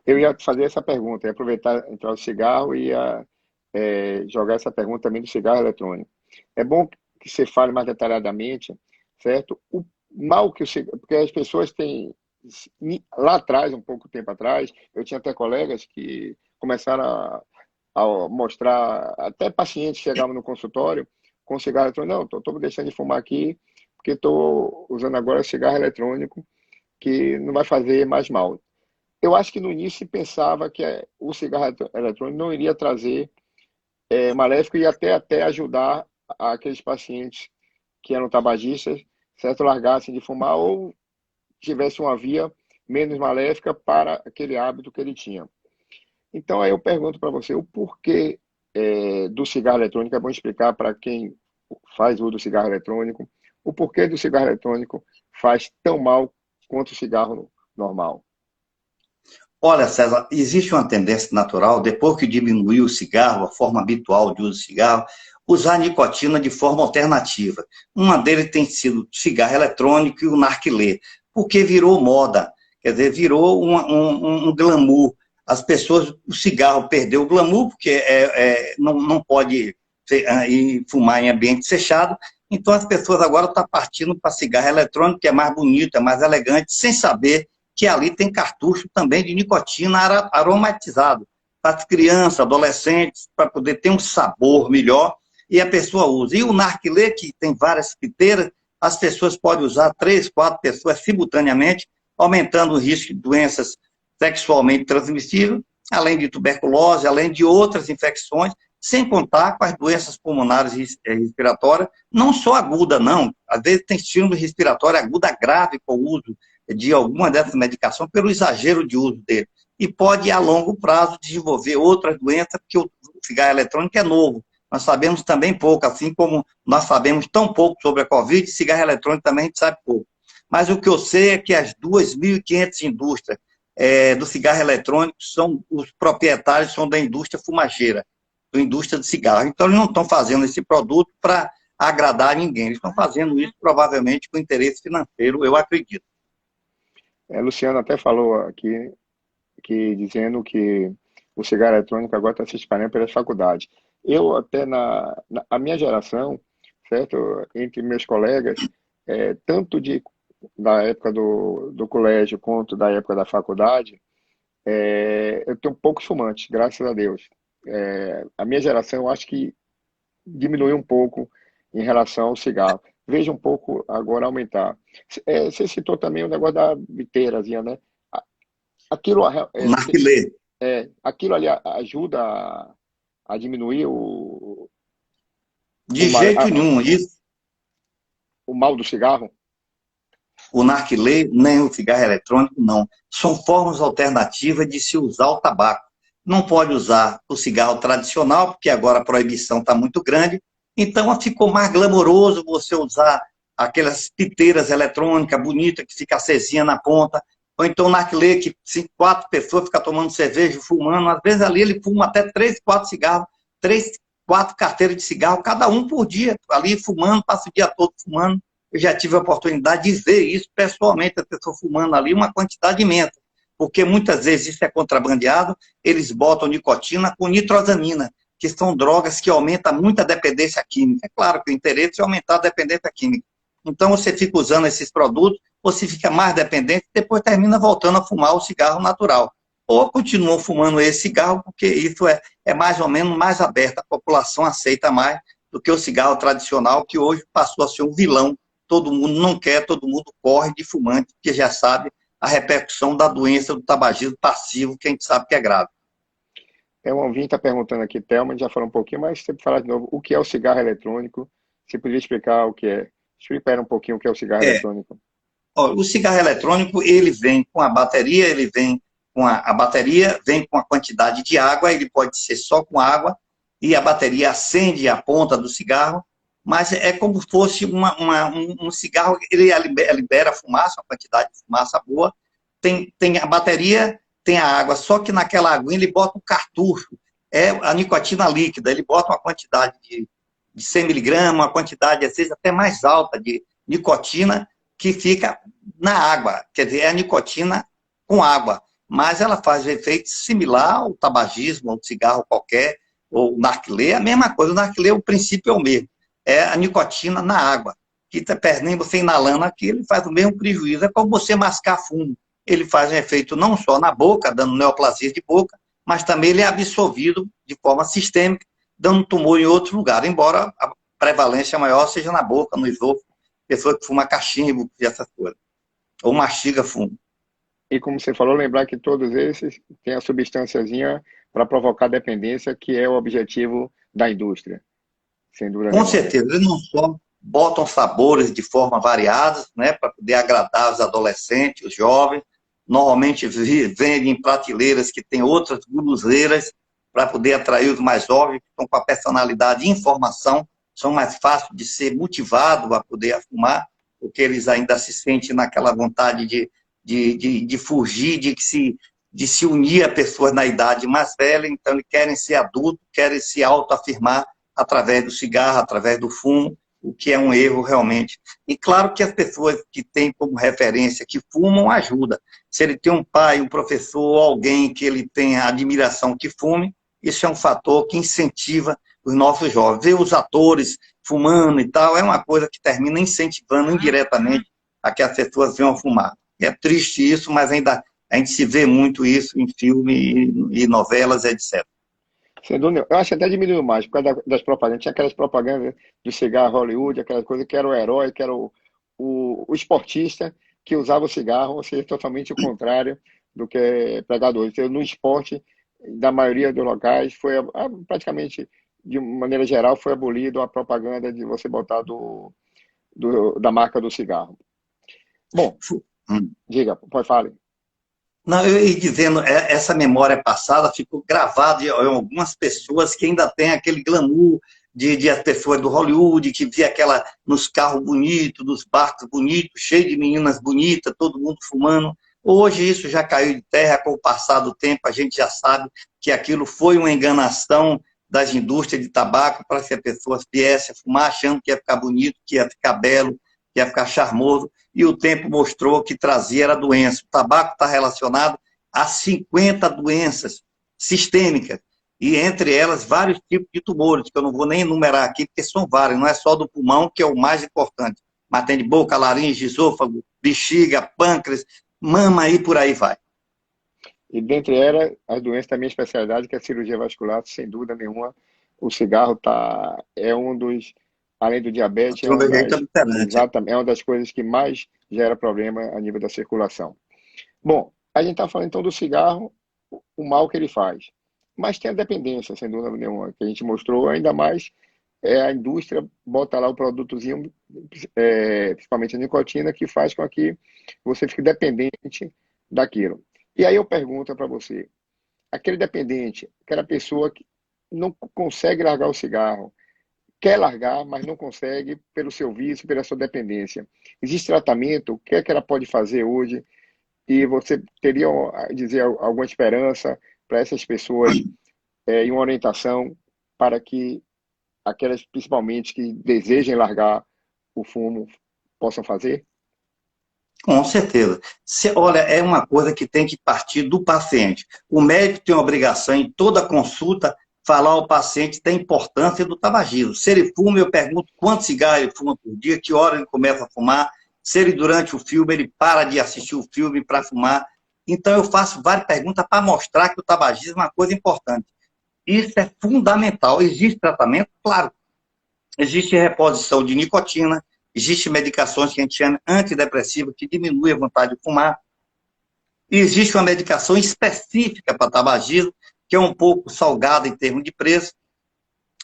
Eu ia fazer essa pergunta, ia aproveitar entrar o cigarro e ia jogar essa pergunta também do cigarro eletrônico. É bom que você fale mais detalhadamente, certo? O mal que o cigarro, porque as pessoas têm, lá atrás, um pouco tempo atrás, eu tinha até colegas que começaram a mostrar, até pacientes chegavam no consultório com cigarro eletrônico, não, estou deixando de fumar aqui, porque estou usando agora cigarro eletrônico, que não vai fazer mais mal. Eu acho que no início se pensava que o cigarro eletrônico não iria trazer maléfico e até ajudar aqueles pacientes que eram tabagistas, certo, largassem de fumar ou tivessem uma via menos maléfica para aquele hábito que ele tinha. Então aí eu pergunto para você o porquê do cigarro eletrônico. É bom explicar para quem faz uso do cigarro eletrônico o porquê do cigarro eletrônico faz tão mal quanto o cigarro normal. Olha, César, existe uma tendência natural, depois que diminuiu o cigarro, a forma habitual de uso do cigarro, usar a nicotina de forma alternativa. Uma deles tem sido o cigarro eletrônico e o narguilé, porque virou moda, quer dizer, virou um glamour. As pessoas, o cigarro perdeu o glamour, porque não pode fumar em ambiente fechado, então as pessoas agora estão partindo para cigarro eletrônico, que é mais bonito, é mais elegante, sem saber que ali tem cartucho também de nicotina aromatizado, para as crianças, adolescentes, para poder ter um sabor melhor, e a pessoa usa. E o narguilé, que tem várias piteiras, as pessoas podem usar 3, 4 pessoas simultaneamente, aumentando o risco de doenças sexualmente transmissíveis, além de tuberculose, além de outras infecções, sem contar com as doenças pulmonares respiratórias, não só aguda, não. Às vezes tem síndrome respiratória aguda grave com o uso de alguma dessas medicações pelo exagero de uso dele. E pode, a longo prazo, desenvolver outras doenças, porque o cigarro eletrônico é novo. Nós sabemos também pouco, assim como nós sabemos tão pouco sobre a Covid, cigarro eletrônico também a gente sabe pouco. Mas o que eu sei é que as 2.500 indústrias do cigarro eletrônico, os proprietários são da indústria fumageira, da indústria de cigarro. Então, eles não estão fazendo esse produto para agradar ninguém, eles estão fazendo isso provavelmente com interesse financeiro, eu acredito. Luciano até falou aqui que dizendo que o cigarro eletrônico agora está se espalhando pelas faculdades. Eu até a minha geração, certo, entre meus colegas, tanto da época do colégio quanto da época da faculdade, eu tenho poucos fumantes, graças a Deus. A minha geração, eu acho que diminuiu um pouco em relação ao cigarro. Veja um pouco agora aumentar. Você citou também o negócio da biteirazinha, né? Aquilo, O narguilé. aquilo ali ajuda a diminuir De jeito nenhum, isso. o mal do cigarro? O narguilé, nem o cigarro eletrônico, não. São formas alternativas de se usar o tabaco. Não pode usar o cigarro tradicional, porque agora a proibição está muito grande, então ficou mais glamouroso você usar aquelas piteiras eletrônicas bonitas que fica acesinha na ponta, ou então o narguilé que 4 pessoas ficam tomando cerveja, fumando, às vezes ali ele fuma até 3, 4 cigarros, 3, 4 carteiras de cigarro, cada um por dia, ali fumando, passa o dia todo fumando. Eu já tive a oportunidade de ver isso pessoalmente, a pessoa fumando ali uma quantidade imensa, porque muitas vezes isso é contrabandeado, eles botam nicotina com nitrosamina, que são drogas que aumentam muito a dependência química. É claro que o interesse é aumentar a dependência química. Então você fica usando esses produtos, você fica mais dependente, depois termina voltando a fumar o cigarro natural. Ou continua fumando esse cigarro, porque isso é mais ou menos mais aberto, a população aceita mais do que o cigarro tradicional, que hoje passou a ser um vilão. Todo mundo não quer, todo mundo corre de fumante, porque já sabe a repercussão da doença do tabagismo passivo, que a gente sabe que é grave. É, um ouvinte está perguntando aqui, Thelma, já falou um pouquinho, mas você falar de novo, o que é o cigarro eletrônico? Você poderia explicar o que é? Explica um pouquinho o que é o cigarro É, eletrônico. ó, o cigarro eletrônico, ele vem com a bateria, ele vem com a bateria, vem com a quantidade de água, ele pode ser só com água, e a bateria acende a ponta do cigarro, mas é como se fosse um cigarro, ele libera fumaça, uma quantidade de fumaça boa, tem a bateria, tem a água, só que naquela aguinha ele bota um cartucho, é a nicotina líquida, ele bota uma quantidade de 100 miligramas, uma quantidade, às vezes, até mais alta de nicotina, que fica na água, quer dizer, é a nicotina com água, mas ela faz um efeito similar ao tabagismo, ao cigarro qualquer, ou o narguilé, é a mesma coisa, o narguilé, o princípio é o mesmo, é a nicotina na água, que está perdendo você inalando aqui, ele faz o mesmo prejuízo, é como você mascar fumo, ele faz um efeito não só na boca, dando neoplasia de boca, mas também ele é absorvido de forma sistêmica, dando tumor em outro lugar, embora a prevalência maior seja na boca, no esôfago, pessoa que fuma cachimbo e essas coisas, ou mastiga fumo. E como você falou, lembrar que todos esses têm a substânciazinha para provocar dependência, que é o objetivo da indústria, sem dúvida Com nenhuma. certeza, eles não só botam sabores de forma variadas, né, para poder agradar os adolescentes, os jovens, normalmente vendem em prateleiras que tem outras guloseiras para poder atrair os mais jovens, que estão com a personalidade e informação, são mais fáceis de ser motivados a poder fumar, porque eles ainda se sentem naquela vontade de fugir, de se unir a pessoas na idade mais velha, então eles querem ser adultos, querem se autoafirmar através do cigarro, através do fumo, o que é um erro realmente. E claro que as pessoas que têm como referência que fumam ajuda. Se ele tem um pai, um professor, ou alguém que ele tenha admiração que fume, isso é um fator que incentiva os nossos jovens. Ver os atores fumando e tal é uma coisa que termina incentivando indiretamente a que as pessoas venham fumar. É triste isso, mas ainda a gente se vê muito isso em filme e novelas, etc. Sem dúvida, eu acho que até diminuiu mais, por causa das propagandas. Tinha aquelas propagandas do cigarro Hollywood, aquela coisa que era o herói, que era o esportista que usava o cigarro, ou seja, totalmente o contrário do que é pregado hoje. Então, no esporte, da maioria dos locais, foi praticamente, de maneira geral, foi abolido a propaganda de você botar da marca do cigarro. Bom, diga, pode falar. Não, eu ia dizendo, essa memória passada ficou gravada em algumas pessoas que ainda têm aquele glamour de as pessoas do Hollywood, que via aquela nos carros bonitos, nos barcos bonitos, cheio de meninas bonitas, todo mundo fumando. Hoje isso já caiu de terra, com o passar do tempo a gente já sabe que aquilo foi uma enganação das indústrias de tabaco para que as pessoas viessem a fumar achando que ia ficar bonito, que ia ficar belo, que ia ficar charmoso, e o tempo mostrou que trazia era doença. O tabaco está relacionado a 50 doenças sistêmicas, e entre elas vários tipos de tumores, que eu não vou nem enumerar aqui, porque são vários, não é só do pulmão, que é o mais importante, mas tem de boca, laringe, esôfago, bexiga, pâncreas, mama e por aí vai. E dentre elas, as doenças da minha especialidade, que é a cirurgia vascular, sem dúvida nenhuma, o cigarro é um dos, além do diabetes, exatamente, é uma das coisas que mais gera problema a nível da circulação. Bom, a gente está falando então do cigarro, o mal que ele faz. Mas tem a dependência, sem dúvida nenhuma, que a gente mostrou ainda mais a indústria bota lá o produtozinho, principalmente a nicotina, que faz com que você fique dependente daquilo. E aí eu pergunto para você, aquele dependente, aquela pessoa que não consegue largar o cigarro, quer largar, mas não consegue pelo seu vício, pela sua dependência. Existe tratamento? O que é que ela pode fazer hoje? E você teria, dizer, alguma esperança para essas pessoas e uma orientação para que aquelas, principalmente, que desejem largar o fumo, possam fazer? Com certeza. Olha, é uma coisa que tem que partir do paciente. O médico tem a obrigação, em toda consulta, falar ao paciente da importância do tabagismo. Se ele fuma, eu pergunto quantos cigarros ele fuma por dia, que hora ele começa a fumar. Se ele, durante o filme, ele para de assistir o filme para fumar. Então, eu faço várias perguntas para mostrar que o tabagismo é uma coisa importante. Isso é fundamental. Existe tratamento? Claro. Existe reposição de nicotina, existem medicações que a gente chama antidepressiva, que diminui a vontade de fumar. E existe uma medicação específica para tabagismo, que é um pouco salgada em termos de preço,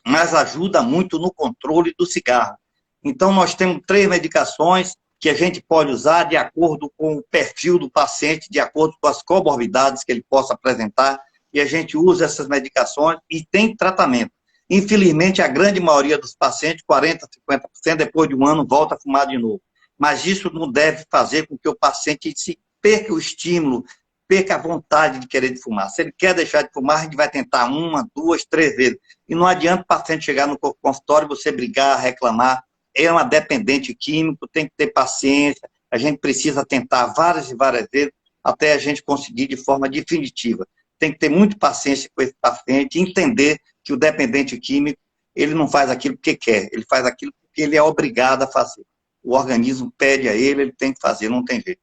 mas ajuda muito no controle do cigarro. Então, nós temos 3 medicações que a gente pode usar de acordo com o perfil do paciente, de acordo com as comorbidades que ele possa apresentar, e a gente usa essas medicações e tem tratamento. Infelizmente, a grande maioria dos pacientes, 40%, 50%, depois de um ano, volta a fumar de novo. Mas isso não deve fazer com que o paciente se perca o estímulo, perca a vontade de querer fumar. Se ele quer deixar de fumar, a gente vai tentar 1, 2, 3 vezes. E não adianta o paciente chegar no consultório, você brigar, reclamar. É uma dependente químico, tem que ter paciência. A gente precisa tentar várias e várias vezes até a gente conseguir de forma definitiva. Tem que ter muita paciência com esse paciente, entender que o dependente químico, ele não faz aquilo porque quer, ele faz aquilo porque ele é obrigado a fazer. O organismo pede a ele, ele tem que fazer, não tem jeito.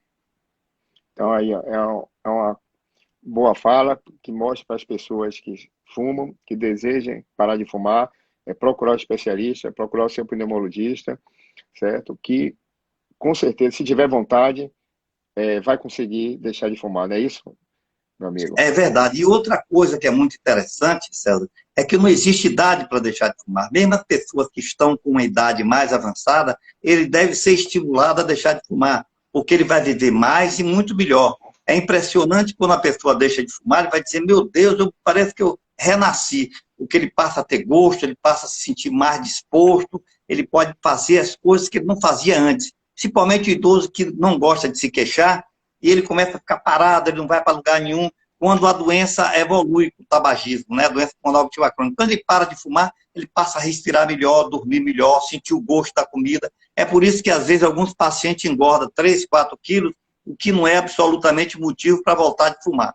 Então, aí é uma boa fala que mostra para as pessoas que fumam, que desejem parar de fumar, procurar o especialista, procurar o seu pneumologista, certo? Que, com certeza, se tiver vontade, vai conseguir deixar de fumar, não é isso, meu amigo? É verdade. E outra coisa que é muito interessante, César, é que não existe idade para deixar de fumar. Mesmo as pessoas que estão com uma idade mais avançada, ele deve ser estimulado a deixar de fumar, porque ele vai viver mais e muito melhor. É impressionante quando a pessoa deixa de fumar, ele vai dizer, meu Deus, parece que eu renasci. Porque ele passa a ter gosto, ele passa a se sentir mais disposto, ele pode fazer as coisas que ele não fazia antes. Principalmente o idoso que não gosta de se queixar, e ele começa a ficar parado, ele não vai para lugar nenhum, quando a doença evolui com o tabagismo, né? A doença pulmonar obstrutiva crônica. Quando ele para de fumar, ele passa a respirar melhor, dormir melhor, sentir o gosto da comida. É por isso que, às vezes, alguns pacientes engordam 3, 4 quilos, o que não é absolutamente motivo para voltar de fumar.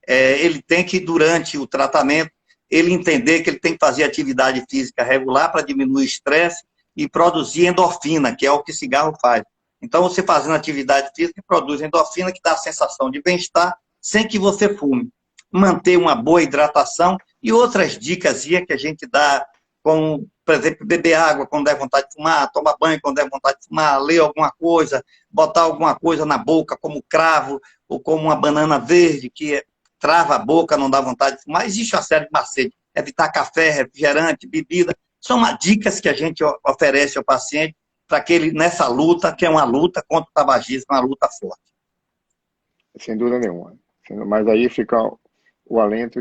Ele tem que, durante o tratamento, ele entender que ele tem que fazer atividade física regular para diminuir o estresse e produzir endorfina, que é o que cigarro faz. Então, você fazendo atividade física, produz endorfina, que dá a sensação de bem-estar, sem que você fume. Manter uma boa hidratação e outras dicas que a gente dá, como, por exemplo, beber água quando der vontade de fumar, tomar banho quando der vontade de fumar, ler alguma coisa, botar alguma coisa na boca, como cravo, ou como uma banana verde, que trava a boca, não dá vontade de fumar. Existe uma série de macetes. Evitar café, refrigerante, bebida. São dicas que a gente oferece ao paciente para que ele, nessa luta, que é uma luta contra o tabagismo, uma luta forte. Sem dúvida nenhuma. Mas aí fica o alento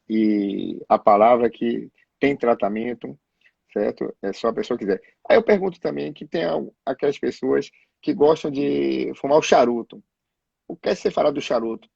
e a palavra que tem tratamento, certo? É só a pessoa quiser. Aí eu pergunto também que tem aquelas pessoas que gostam de fumar o charuto. O que é que você fala do charuto?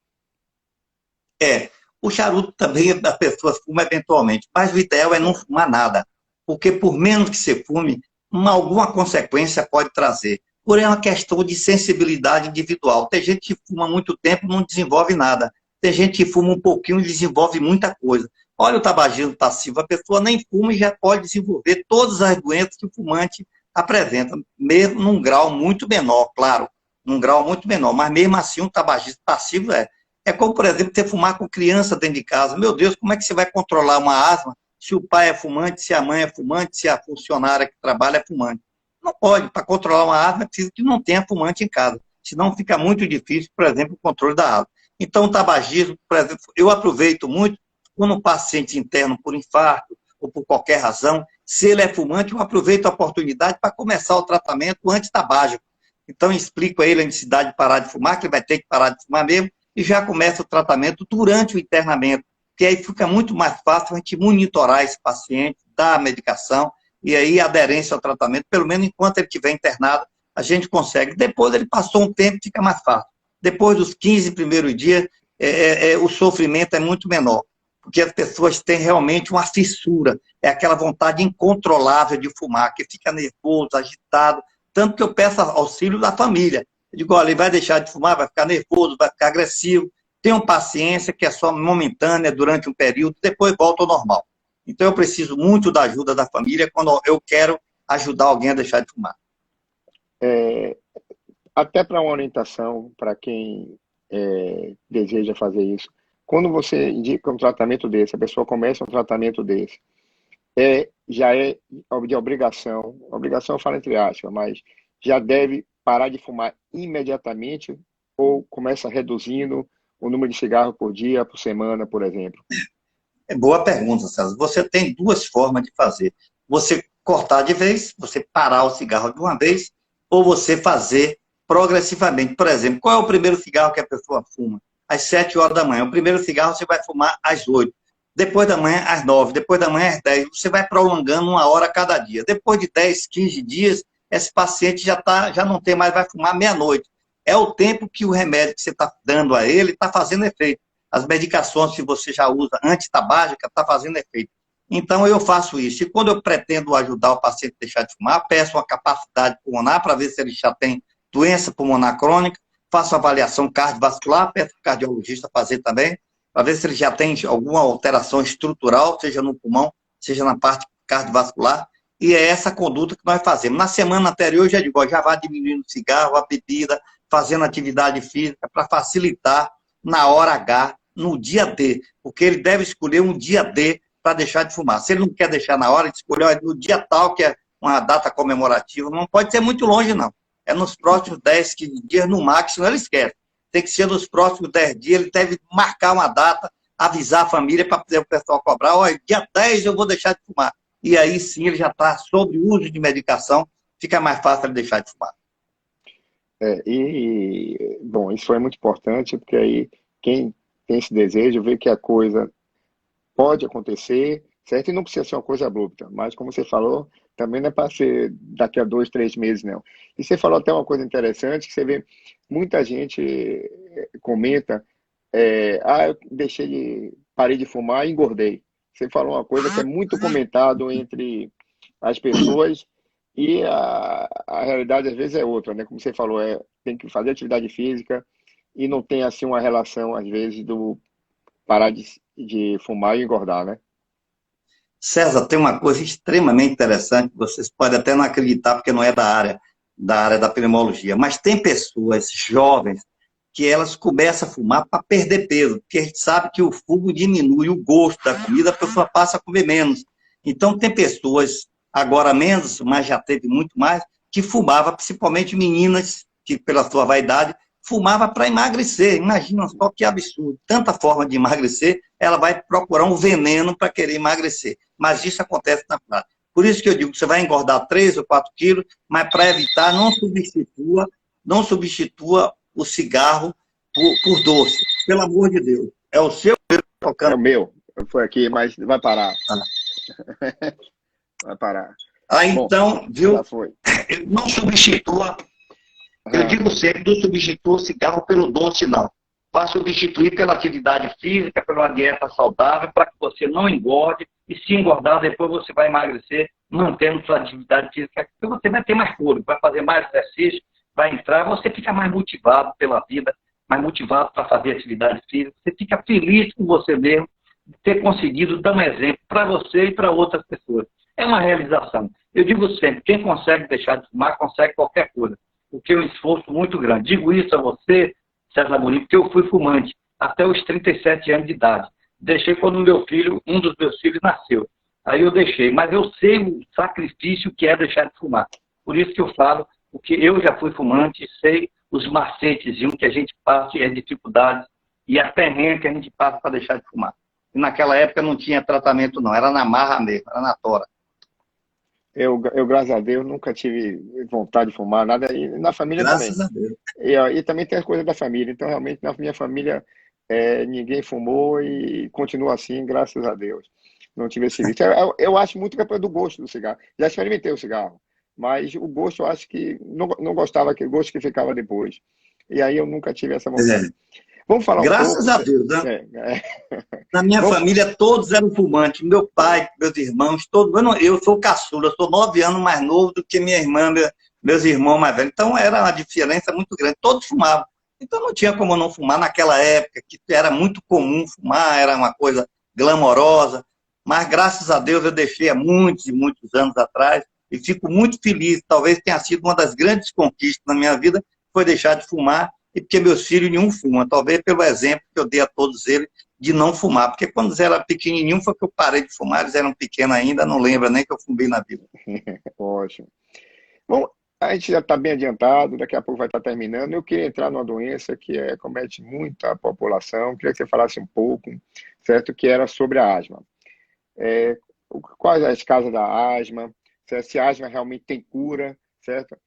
O charuto também a pessoa fuma eventualmente, mas o ideal é não fumar nada, porque por menos que você fume, alguma consequência pode trazer. Porém, é uma questão de sensibilidade individual. Tem gente que fuma muito tempo e não desenvolve nada. Tem gente que fuma um pouquinho e desenvolve muita coisa. Olha o tabagismo passivo, a pessoa nem fuma e já pode desenvolver todas as doenças que o fumante apresenta, mesmo num grau muito menor, claro, num grau muito menor, mas mesmo assim o tabagismo passivo é como, por exemplo, você fumar com criança dentro de casa. Meu Deus, como é que você vai controlar uma asma se o pai é fumante, se a mãe é fumante, se a funcionária que trabalha é fumante? Não pode. Para controlar uma asma, é preciso que não tenha fumante em casa. Senão fica muito difícil, por exemplo, o controle da asma. Então, o tabagismo, por exemplo, eu aproveito muito quando um paciente interno por infarto ou por qualquer razão, se ele é fumante, eu aproveito a oportunidade para começar o tratamento antitabágico. Então, explico a ele a necessidade de parar de fumar, que ele vai ter que parar de fumar mesmo, e já começa o tratamento durante o internamento, que aí fica muito mais fácil a gente monitorar esse paciente, dar a medicação, e aí a aderência ao tratamento, pelo menos enquanto ele estiver internado, a gente consegue. Depois ele passou um tempo, fica mais fácil. Depois dos 15 primeiros dias, o sofrimento é muito menor, porque as pessoas têm realmente uma fissura, é aquela vontade incontrolável de fumar, que fica nervoso, agitado, tanto que eu peço auxílio da família. Eu digo, olha, ele vai deixar de fumar, vai ficar nervoso, vai ficar agressivo, tenham paciência, que é só momentânea, durante um período, depois volta ao normal. Então eu preciso muito da ajuda da família quando eu quero ajudar alguém a deixar de fumar. Até para uma orientação, para quem deseja fazer isso, quando você indica um tratamento desse, a pessoa começa um tratamento desse, já é de obrigação eu falo entre aspas, mas já deve parar de fumar imediatamente ou começa reduzindo o número de cigarros por dia, por semana, por exemplo? É boa pergunta, César. Você tem duas formas de fazer. Você cortar de vez, você parar o cigarro de uma vez, ou você fazer progressivamente. Por exemplo, qual é o primeiro cigarro que a pessoa fuma? Às 7 horas da manhã. O primeiro cigarro você vai fumar às 8. Depois da manhã, às 9. Depois da manhã, às 10. Você vai prolongando 1 hora cada dia. Depois de 10, 15 dias, esse paciente já não tem mais, vai fumar meia-noite. É o tempo que o remédio que você está dando a ele está fazendo efeito. As medicações que você já usa antitabágica está fazendo efeito. Então, eu faço isso. E quando eu pretendo ajudar o paciente a deixar de fumar, peço uma capacidade pulmonar para ver se ele já tem doença pulmonar crônica, faço avaliação cardiovascular, peço o cardiologista fazer também, para ver se ele já tem alguma alteração estrutural, seja no pulmão, seja na parte cardiovascular, e é essa conduta que nós fazemos. Na semana anterior, eu já digo, já vai diminuindo o cigarro, a bebida, fazendo atividade física, para facilitar na hora H, no dia D, porque ele deve escolher um dia D para deixar de fumar. Se ele não quer deixar na hora, ele escolhe no dia tal, que é uma data comemorativa, não pode ser muito longe, não. É nos próximos 10, 15 dias, no máximo, ele esquece. Tem que ser nos próximos 10 dias, ele deve marcar uma data, avisar a família para poder o pessoal cobrar, olha, dia 10 eu vou deixar de fumar. E aí sim ele já está sob o uso de medicação, fica mais fácil ele deixar de fumar. Bom, isso foi muito importante, porque aí quem tem esse desejo vê que a coisa pode acontecer, certo? E não precisa ser uma coisa abrupta, mas como você falou, também não é para ser daqui a 2, 3 meses, não. E você falou até uma coisa interessante, que você vê, muita gente comenta, eu parei de fumar e engordei. Você falou uma coisa que é muito comentado entre as pessoas e a realidade às vezes é outra, né? Como você falou, tem que fazer atividade física e não tem assim uma relação, às vezes, do parar de fumar e engordar, né? César, tem uma coisa extremamente interessante, vocês podem até não acreditar, porque não é da área da pneumologia, mas tem pessoas jovens que elas começam a fumar para perder peso, porque a gente sabe que o fumo diminui o gosto da comida, a pessoa passa a comer menos. Então, tem pessoas, agora menos, mas já teve muito mais, que fumava, principalmente meninas, que pela sua vaidade, fumava para emagrecer. Imagina só que absurdo. Tanta forma de emagrecer, ela vai procurar um veneno para querer emagrecer. Mas isso acontece na prática. Por isso que eu digo que você vai engordar 3 ou 4 quilos, mas para evitar, não substitua o cigarro por doce. Pelo amor de Deus. É o seu tocando. É o meu. Foi aqui, mas vai parar. Vai parar. Então, bom, viu? Já foi. Não substitua. Eu digo sempre, não substitua o cigarro pelo doce, não. Vai substituir pela atividade física, pela dieta saudável, para que você não engorde, e se engordar, depois você vai emagrecer, mantendo sua atividade física, porque você vai ter mais fôlego, vai fazer mais exercício, vai entrar, você fica mais motivado pela vida, mais motivado para fazer atividade física, você fica feliz com você mesmo, de ter conseguido dar um exemplo para você e para outras pessoas. É uma realização. Eu digo sempre, quem consegue deixar de fumar, consegue qualquer coisa, porque é um esforço muito grande. Digo isso a você, César Amorim, porque eu fui fumante até os 37 anos de idade. Deixei quando um dos meus filhos nasceu. Aí eu deixei, mas eu sei o sacrifício que é deixar de fumar. Por isso que eu falo, porque eu já fui fumante, sei os macetes que a gente passa e as dificuldades e a perrengue que a gente passa para deixar de fumar. E naquela época não tinha tratamento não, era na marra mesmo, era na tora. Graças a Deus, nunca tive vontade de fumar, nada, e na família também. Graças a Deus. E também tem as coisas da família. Então, realmente, na minha família, ninguém fumou e continua assim, graças a Deus. Não tive esse vício. Eu acho muito que é do gosto do cigarro. Já experimentei o cigarro, mas o gosto eu acho que não gostava aquele gosto que ficava depois. E aí eu nunca tive essa vontade. É. Vamos falar um Graças pouco. a Deus, né? É, é, Na minha vamos, família, todos eram fumantes. Meu pai, meus irmãos, todos. Eu sou caçula, eu sou 9 anos mais novo do que minha irmã, meus irmãos mais velhos. Então, era uma diferença muito grande. Todos fumavam. Então, não tinha como não fumar naquela época, que era muito comum fumar, era uma coisa glamourosa. Mas, graças a Deus, eu deixei há muitos e muitos anos atrás e fico muito feliz. Talvez tenha sido uma das grandes conquistas na minha vida, foi deixar de fumar, e porque meus filhos nenhum fuma. Talvez pelo exemplo que eu dei a todos eles, de não fumar, porque quando eles eram pequenininhos foi que eu parei de fumar, eles eram pequenos ainda, não lembra nem que eu fumei na vida. ótimo. Bom, a gente já está bem adiantado, daqui a pouco vai estar terminando. Eu queria entrar numa doença que comete muita população, queria que você falasse um pouco, certo? Que era sobre a asma. Quais as causas da asma, certo? Se a asma realmente tem cura, certo?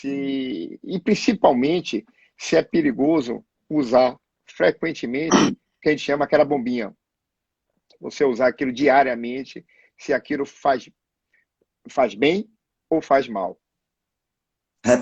E principalmente, se é perigoso usar frequentemente o que a gente chama aquela bombinha. Você usar aquilo diariamente, se aquilo faz bem ou faz mal.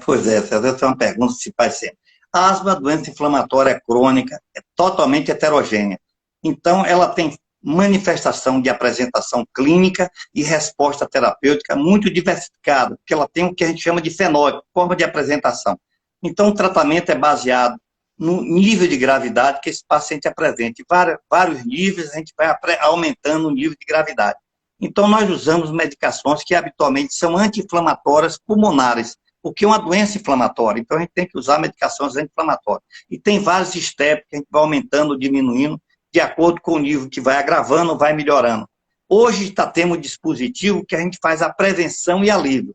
Pois é, César, essa é uma pergunta que se faz sempre. A asma, doença inflamatória crônica, é totalmente heterogênea. Então, ela tem manifestação de apresentação clínica e resposta terapêutica muito diversificada, porque ela tem o que a gente chama de fenótipo, forma de apresentação. Então, o tratamento é baseado no nível de gravidade que esse paciente apresenta. Vários níveis, a gente vai aumentando o nível de gravidade. Então, nós usamos medicações que habitualmente são anti-inflamatórias pulmonares, porque é uma doença inflamatória, então a gente tem que usar medicações anti-inflamatórias. E tem vários steps que a gente vai aumentando, diminuindo, de acordo com o nível que vai agravando, vai melhorando. Hoje está tendo um dispositivo que a gente faz a prevenção e alívio.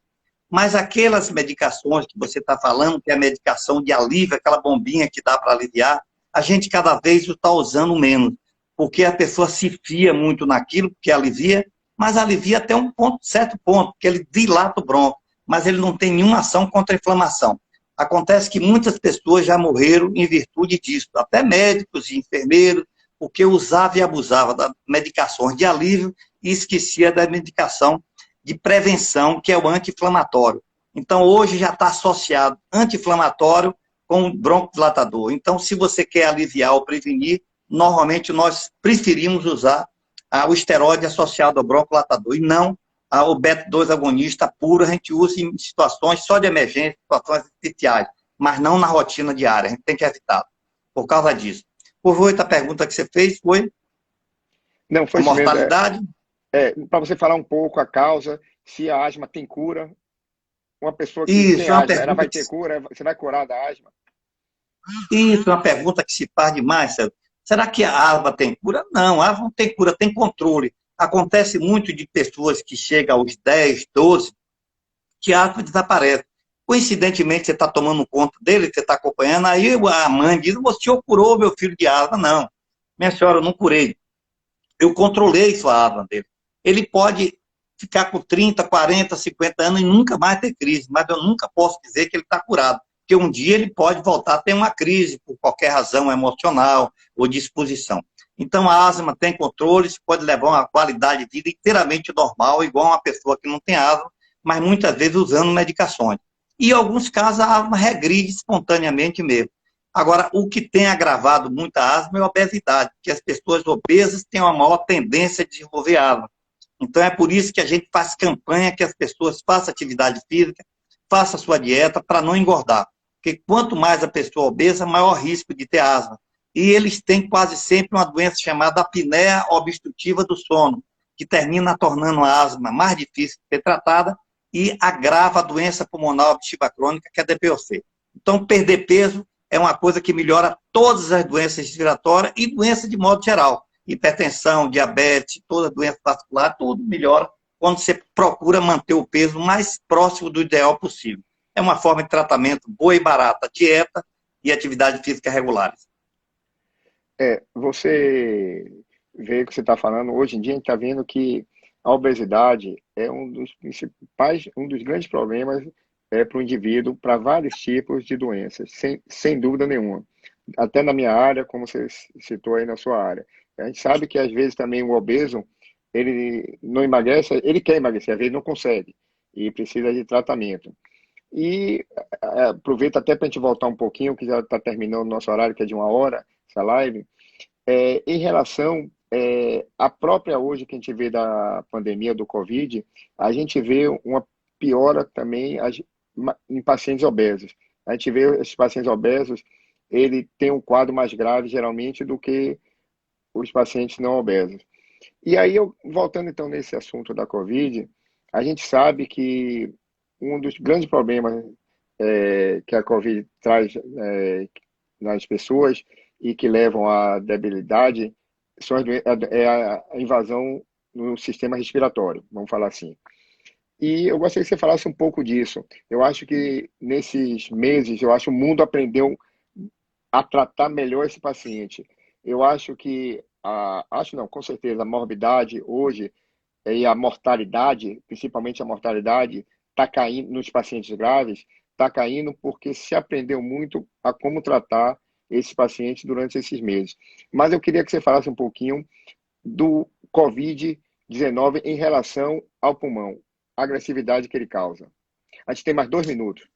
Mas aquelas medicações que você está falando, que é a medicação de alívio, aquela bombinha que dá para aliviar, a gente cada vez está usando menos, porque a pessoa se fia muito naquilo, que alivia, mas alivia até um certo ponto, porque ele dilata o bronco, mas ele não tem nenhuma ação contra a inflamação. Acontece que muitas pessoas já morreram em virtude disso, até médicos e enfermeiros, porque usava e abusava das medicações de alívio e esquecia da medicação de prevenção, que é o anti-inflamatório. Então, hoje já está associado anti-inflamatório com broncodilatador. Então, se você quer aliviar ou prevenir, normalmente nós preferimos usar o esteroide associado ao broncodilatador e não o beta-2 agonista puro. A gente usa em situações só de emergência, situações especiais, mas não na rotina diária. A gente tem que evitar por causa disso. Por outra pergunta que você fez foi Não, foi a isso mesmo. mortalidade. Para você falar um pouco a causa, se a asma tem cura, uma pessoa que tem Isso é uma asma, ela pergunta vai ter cura, você vai curar da asma? Isso é uma pergunta que se faz demais, César. Será que a asma tem cura? Não, a asma não tem cura, tem controle. Acontece muito de pessoas que chegam aos 10, 12, que a asma desaparece. Coincidentemente, você está tomando conta dele, você está acompanhando, aí a mãe diz, você curou meu filho de asma. Não, minha senhora, eu não curei. Eu controlei sua asma dele. Ele pode ficar com 30, 40, 50 anos e nunca mais ter crise, mas eu nunca posso dizer que ele está curado, porque um dia ele pode voltar a ter uma crise por qualquer razão emocional ou de exposição. Então, a asma tem controle, pode levar uma qualidade de vida inteiramente normal, igual uma pessoa que não tem asma, mas muitas vezes usando medicações. E em alguns casos, a asma regride espontaneamente mesmo. Agora, o que tem agravado muito a asma é a obesidade, porque as pessoas obesas têm uma maior tendência a desenvolver asma. Então, é por isso que a gente faz campanha que as pessoas façam atividade física, façam a sua dieta para não engordar. Porque quanto mais a pessoa obesa, maior risco de ter asma. E eles têm quase sempre uma doença chamada apneia obstrutiva do sono, que termina tornando a asma mais difícil de ser tratada e agrava a doença pulmonar obstrutiva crônica, que é a DPOC. Então, perder peso é uma coisa que melhora todas as doenças respiratórias e doenças de modo geral. Hipertensão, diabetes, toda doença vascular, tudo melhora quando você procura manter o peso mais próximo do ideal possível. É uma forma de tratamento boa e barata, dieta e atividade física regulares. Você ver o que você está falando, hoje em dia a gente está vendo que a obesidade é um dos principais, um dos grandes problemas para o indivíduo, para vários tipos de doenças, sem dúvida nenhuma. Até na minha área, como você citou aí na sua área. A gente sabe que às vezes também o obeso, ele não emagrece, ele quer emagrecer, às vezes não consegue, e precisa de tratamento. E aproveito até para a gente voltar um pouquinho, que já está terminando o nosso horário, que é de 1 hora, essa live, em relação à própria hoje que a gente vê da pandemia do Covid, a gente vê uma piora também em pacientes obesos. A gente vê esses pacientes obesos, ele tem um quadro mais grave, geralmente, do que os pacientes não obesos. E aí, voltando então nesse assunto da Covid, a gente sabe que um dos grandes problemas que a Covid traz nas pessoas e que levam à debilidade é a invasão no sistema respiratório, vamos falar assim. E eu gostaria que você falasse um pouco disso. Eu acho que nesses meses, eu acho que o mundo aprendeu a tratar melhor esse paciente. Eu acho que, acho não, com certeza, a morbidade hoje e a mortalidade, principalmente a mortalidade, está caindo nos pacientes graves, está caindo porque se aprendeu muito a como tratar esses pacientes durante esses meses. Mas eu queria que você falasse um pouquinho do Covid-19 em relação ao pulmão, a agressividade que ele causa. A gente tem mais 2 minutos.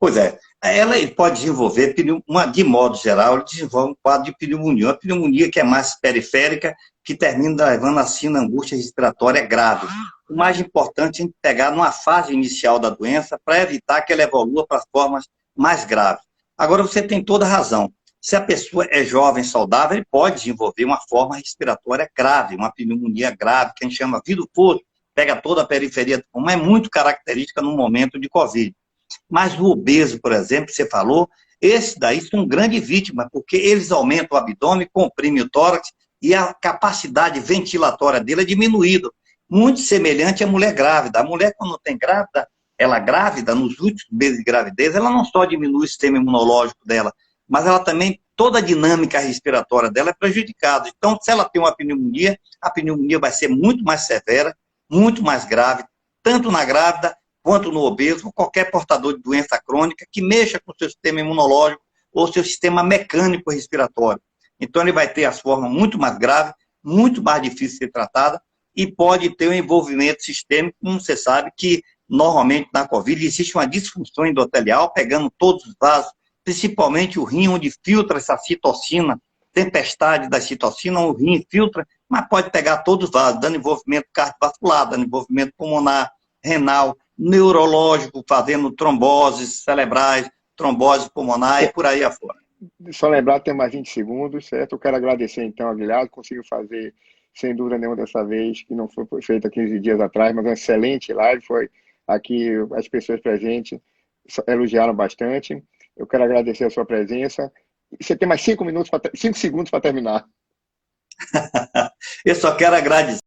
Pois é, ela pode desenvolver, de modo geral, ele desenvolve um quadro de pneumonia, uma pneumonia que é mais periférica, que termina levando assim na angústia respiratória grave. O mais importante é pegar numa fase inicial da doença para evitar que ela evolua para formas mais graves. Agora, você tem toda a razão. Se a pessoa é jovem, saudável, ele pode desenvolver uma forma respiratória grave, uma pneumonia grave, que a gente chama vidro-poço, pega toda a periferia do pulmão, é muito característica no momento de Covid. Mas o obeso, por exemplo, você falou, esses daí são grandes vítimas, porque eles aumentam o abdômen, comprimem o tórax e a capacidade ventilatória dele é diminuída. Muito semelhante à mulher grávida. A mulher, quando tem grávida, ela grávida, nos últimos meses de gravidez, ela não só diminui o sistema imunológico dela, mas ela também, toda a dinâmica respiratória dela é prejudicada. Então, se ela tem uma pneumonia, a pneumonia vai ser muito mais severa, muito mais grave, tanto na grávida, quanto no obeso, ou qualquer portador de doença crônica que mexa com o seu sistema imunológico ou seu sistema mecânico respiratório. Então, ele vai ter as formas muito mais graves, muito mais difíceis de ser tratada e pode ter um envolvimento sistêmico, como você sabe que, normalmente, na Covid, existe uma disfunção endotelial, pegando todos os vasos, principalmente o rim, onde filtra essa citocina, tempestade da citocina, o rim filtra, mas pode pegar todos os vasos, dando envolvimento cardiovascular, dando envolvimento pulmonar, renal, neurológico, fazendo tromboses cerebrais, trombose pulmonar e por aí afora. Só lembrar, tem mais 20 segundos, certo? Eu quero agradecer, então, a Guilherme, conseguiu fazer, sem dúvida nenhuma, dessa vez, que não foi feita 15 dias atrás, mas uma excelente live, foi aqui, as pessoas presentes elogiaram bastante. Eu quero agradecer a sua presença. Você tem mais 5 segundos para terminar. Eu só quero agradecer